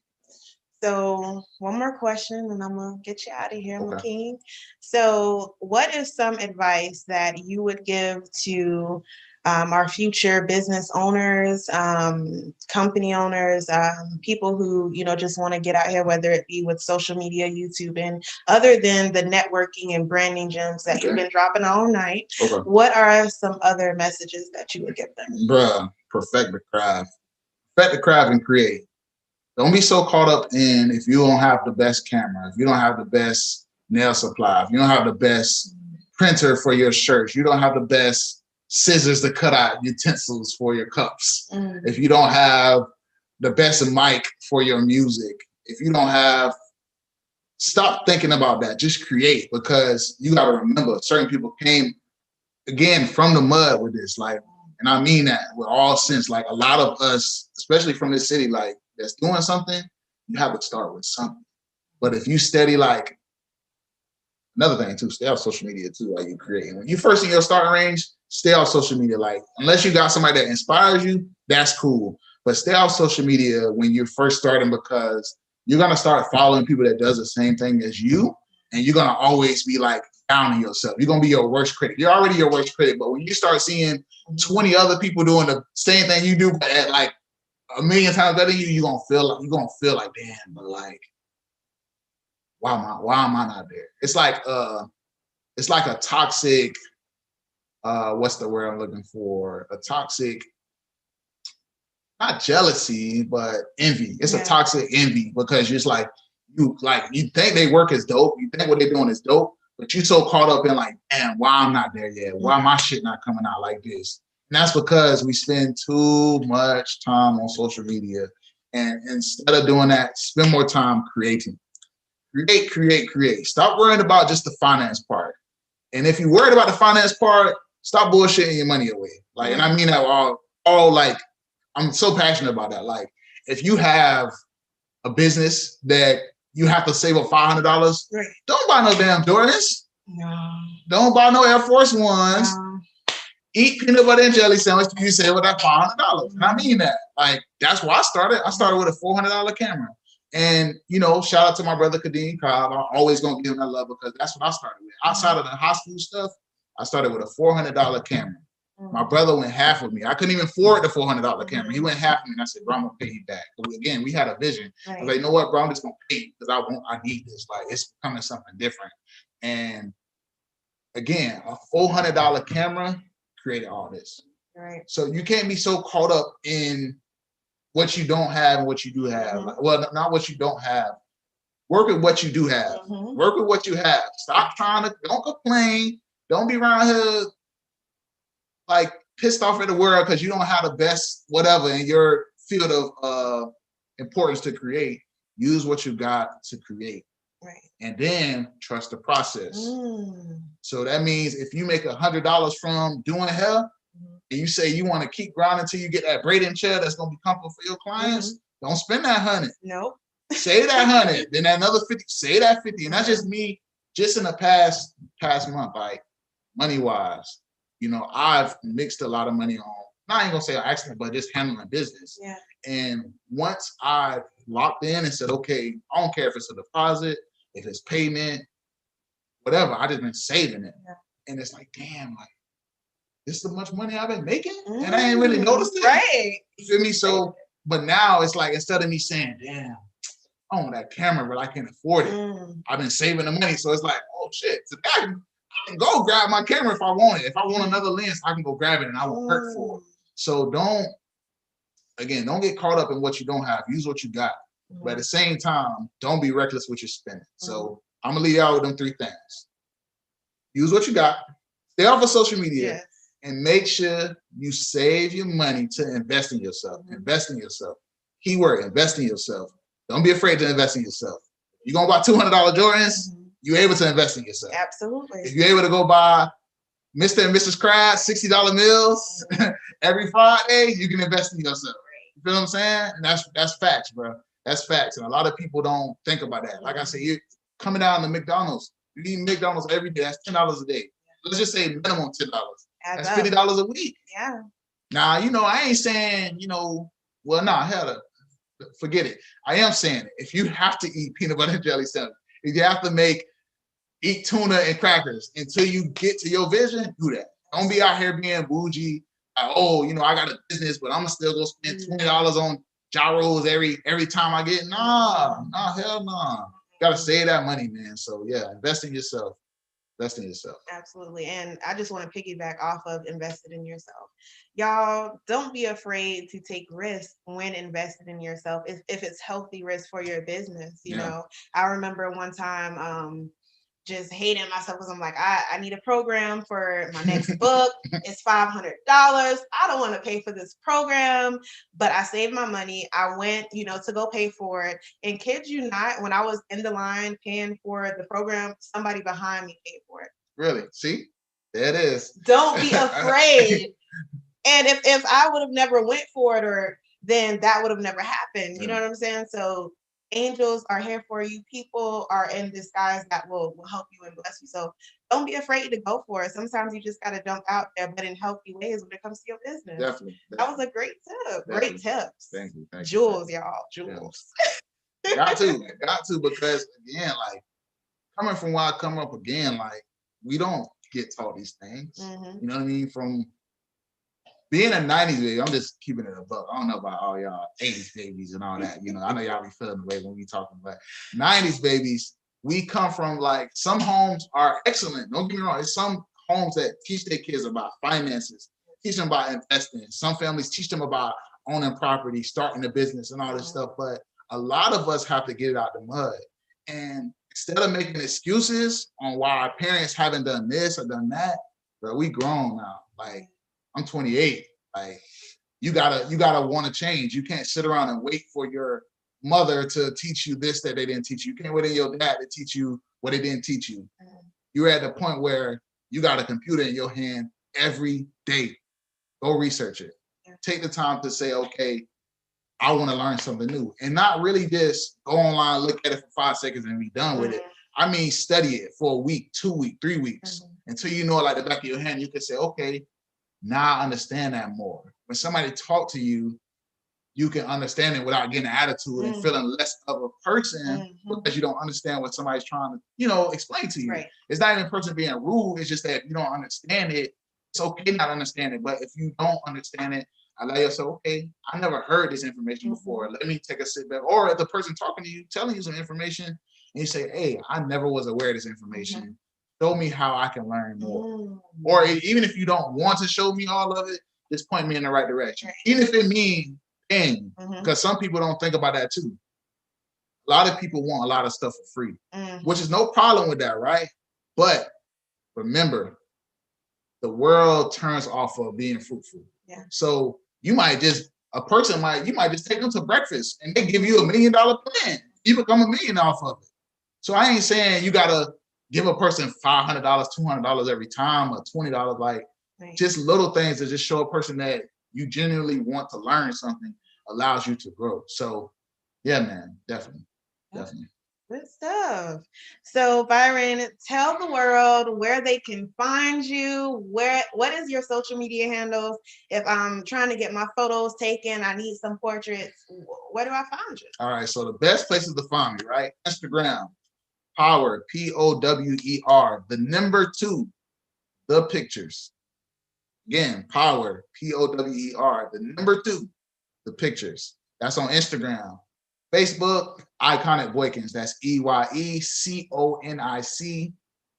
So one more question, and I'm gonna get you out of here, Okay. McKean. So, what is some advice that you would give to our future business owners, company owners, people who just want to get out here, whether it be with social media, YouTube, and other than the networking and branding gems that you've been dropping all night? Okay. What are some other messages that you would give them? Bruh, perfect the craft. Perfect the craft and create. Don't be so caught up in if you don't have the best camera, if you don't have the best nail supply, if you don't have the best printer for your shirts, you don't have the best scissors to cut out utensils for your cups, if you don't have the best mic for your music, if you don't have, stop thinking about that. Just create, because you got to remember, certain people came, again, from the mud with this. Like, and I mean that with all sense. Like, a lot of us, especially from this city, like, that's doing something, you have to start with something. But if you steady, like, another thing too, stay off social media too while you creating. When you first in your starting range, stay off social media. Like, unless you got somebody that inspires you, that's cool. But stay off social media when you're first starting, because you're gonna start following people that does the same thing as you, and you're gonna always be like down on yourself. You're gonna be your worst critic. You're already your worst critic, but when you start seeing 20 other people doing the same thing you do, but at like a million times better than you, you're gonna feel like, damn, but like, why am I not there? It's like a toxic, what's the word I'm looking for? A toxic, not jealousy, but envy. It's a toxic envy, because you're just like, you think they work is dope, you think what they're doing is dope, but you so caught up in like, damn, why I'm not there yet? Why my shit not coming out like this? And that's because we spend too much time on social media. And instead of doing that, spend more time creating. Create. Stop worrying about just the finance part. And if you're worried about the finance part, stop bullshitting your money away. Like, and I mean that all like, I'm so passionate about that. Like, if you have a business that you have to save up $500, don't buy no damn Jordans. No. Don't buy no Air Force Ones. No. Eat peanut butter and jelly sandwich. You save with that $500. And I mean that. Like, that's why I started. I started with a $400 camera. And, shout out to my brother, Kadeem Cobb. I'm always going to give him that love, because that's what I started with. Outside of the high school stuff, I started with a $400 camera. My brother went half with me. I couldn't even afford the $400 camera. He went half with me, and I said, bro, I'm going to pay you back. Again, we had a vision. I was like, you know what, bro, I'm just going to pay you, because I need this. Like, it's becoming something different. And again, a $400 camera created all this. Right. So you can't be so caught up in what you don't have and what you do have. Well, not what you don't have. Work with what you do have. Work with what you have. Stop don't complain. Don't be around here like pissed off at the world because you don't have the best whatever in your field of importance to create. Use what you got to create. Right. And then trust the process. So that means if you make $100 from doing hair, and you say you want to keep grinding until you get that braiding chair that's going to be comfortable for your clients, don't spend that 100. Nope. Say that 100. Then that another 50. Say that 50. And that's just me, just in the past month, like money wise. I've mixed a lot of money on. I ain't gonna say an accident, but just handling business. Yeah. And once I locked in and said, okay, I don't care if it's a deposit, if it's payment, whatever. I just been saving it. Yeah. And it's like, damn, like this is how much money I've been making, and I ain't really noticed it. Right. You feel me? So, but now it's like, instead of me saying, damn, I want that camera, but I can't afford it. I've been saving the money. So it's like, oh shit. So I can go grab my camera if I want it. If I want another lens, I can go grab it and I won't hurt for it. So don't get caught up in what you don't have. Use what you got. But at the same time, don't be reckless with your spending. So I'm gonna leave y'all with them 3 things. Use what you got. Stay off of social media. Yes. And make sure you save your money to invest in yourself. Invest in yourself. Keyword, invest in yourself. Don't be afraid to invest in yourself. You're going to buy $200 Jordans, you're able to invest in yourself. Absolutely. If you're able to go buy Mr. and Mrs. Krabs $60 meals every Friday, you can invest in yourself. You feel what I'm saying? And that's facts, bro. That's facts. And a lot of people don't think about that. Like I said, you're coming down to McDonald's. You eat McDonald's every day. That's $10 a day. Let's just say minimum $10. That's $50 a week. Yeah. Now, I ain't saying, well, nah, hell, forget it. I am saying it. If you have to eat peanut butter and jelly sandwich, if you have to eat tuna and crackers until you get to your vision, do that. Don't be out here being bougie. Like, oh, I got a business, but I'm gonna still go spend $20 on gyros every time I get. Nah, hell nah. Gotta save that money, man. So yeah, invest in yourself. Invest in yourself. Absolutely. And I just want to piggyback off of invested in yourself. Y'all, don't be afraid to take risks when invested in yourself if it's healthy risk for your business. You know, I remember one time just hating myself because I'm like, I need a program for my next book. It's $500. I don't want to pay for this program, but I saved my money. I went, to go pay for it. And kid you not, when I was in the line paying for the program, somebody behind me paid for it. Really? See? There it is. Don't be afraid. And if I would have never went for it, then that would have never happened. You know what I'm saying? So angels are here for you. People are in disguise that will help you and bless you. So don't be afraid to go for it. Sometimes you just got to jump out there, but in healthy ways when it comes to your business. Definitely. That was a great tip. Definitely. Great tips. Thank you. Jewels, y'all. Jewels. Got to, because again, like coming from where I come up again, like we don't get taught these things. You know what I mean? From being a 90s baby, I'm just keeping it a buck. I don't know about all y'all 80s babies and all that. I know y'all be feeling the way when we talking, but 90s babies, we come from like some homes are excellent. Don't get me wrong. There's some homes that teach their kids about finances, teach them about investing. Some families teach them about owning property, starting a business and all this stuff. But a lot of us have to get it out the mud. And instead of making excuses on why our parents haven't done this or done that, but we grown now. Like, I'm 28. Like, you gotta want to change. You can't sit around and wait for your mother to teach you this that they didn't teach you. You can't wait on your dad to teach you what they didn't teach you. You're at the point where you got a computer in your hand every day. Go research it. Take the time to say, okay, I want to learn something new, and not really just go online, look at it for 5 seconds and be done with it. I mean, study it for a week, 2 weeks, 3 weeks, until you know it like the back of your hand. You can say, okay, now I understand that more. When somebody talk to you, you can understand it without getting an attitude and feeling less of a person because you don't understand what somebody's trying to, explain to you. Right. It's not even a person being rude. It's just that if you don't understand it, it's okay not to understand it. But if you don't understand it, allow yourself, okay, I never heard this information before. Let me take a sit back. Or if the person talking to you, telling you some information, and you say, hey, I never was aware of this information. Show me how I can learn more. Or even if you don't want to show me all of it, just point me in the right direction. Even if it means paying, because some people don't think about that too. A lot of people want a lot of stuff for free, which is no problem with that, right? But remember, the world turns off of being fruitful. Yeah. So you might just take them to breakfast and they give you $1 million plan. You become $1 million off of it. So I ain't saying you gotta give a person $500, $200 every time, or $20. Like, just little things that just show a person that you genuinely want to learn something allows you to grow. So yeah, man, definitely. Good stuff. So Byron, tell the world where they can find you. What is your social media handles? If I'm trying to get my photos taken, I need some portraits. Where do I find you? All right. So the best places to find me, right? Instagram, Power, POWER, the number 2, the pictures. Again, Power, Power, the number 2, the pictures. That's on Instagram. Facebook, Eyeconic Boykins. That's EYECONIC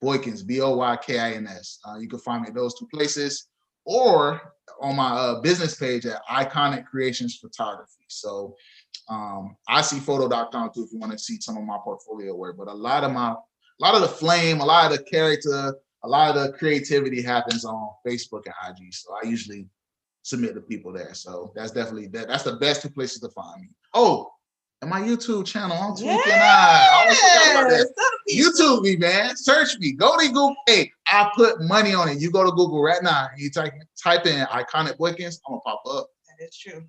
Boykins, BOYKINS. You can find me at those 2 places, or on my business page at Eyeconic Creations Photography. So ICphoto.com too if you want to see some of my portfolio work. But a lot of the flame, a lot of the character, a lot of the creativity happens on Facebook and IG. So I usually submit to people there. So that's definitely that's the best 2 places to find me. Oh, and my YouTube channel, I'm tweaking. I always forgot about that. YouTube me, man. Search me. Go to Google. Hey, I put money on it. You go to Google right now. And you type in Eyeconic Boykins. I'm gonna pop up. That is true.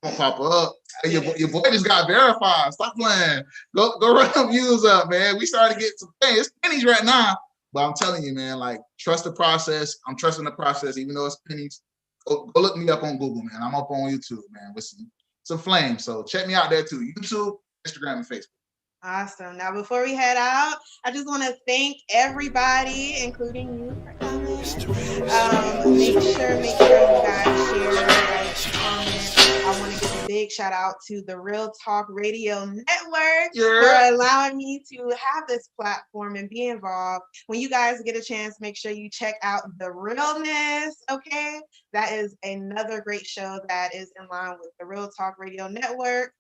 I'm gonna pop up. Hey, your boy just got verified. Stop playing. Go run them views up, man. We started to get some things. It's pennies right now, but I'm telling you, man. Like, trust the process. I'm trusting the process, even though it's pennies. Go look me up on Google, man. I'm up on YouTube, man, with some flame. So check me out there too. YouTube, Instagram, and Facebook. Awesome. Now, before we head out, I just want to thank everybody, including you, for coming. Make sure you guys share, like, comment. I want to give a big shout out to the Real Talk Radio Network for allowing me to have this platform and be involved. When you guys get a chance, make sure you check out The Realness, okay? That is another great show that is in line with the Real Talk Radio Network.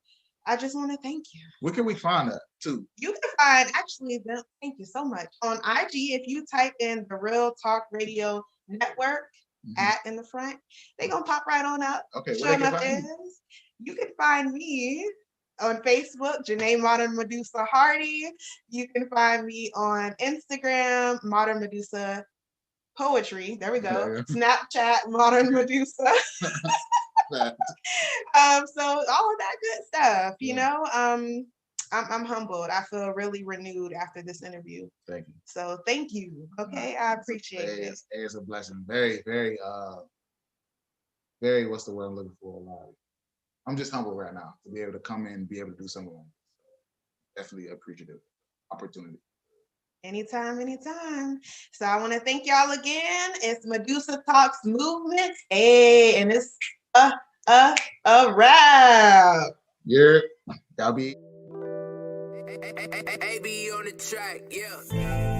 I just want to thank you. Where can we find that too? You can find, actually, thank you so much. On IG, if you type in the Real Talk Radio Network, at in the front, they're going to pop right on up. Okay, sure enough, you can find me on Facebook, Janae Modern Medusa Hardy. You can find me on Instagram, Modern Medusa Poetry. There we go. Snapchat, Modern Medusa. So all of that good stuff, you know. I'm humbled. I feel really renewed after this interview. Thank you. So thank you. Okay, I appreciate it. It's a blessing. Very, very, very. What's the word I'm looking for? I'm just humbled right now to be able to come in and be able to do something. Definitely appreciative opportunity. Anytime. So I want to thank y'all again. It's Medusa Talks Movement. Hey, and it's a wrap. Yeah, y'all be. AB on the track, yeah.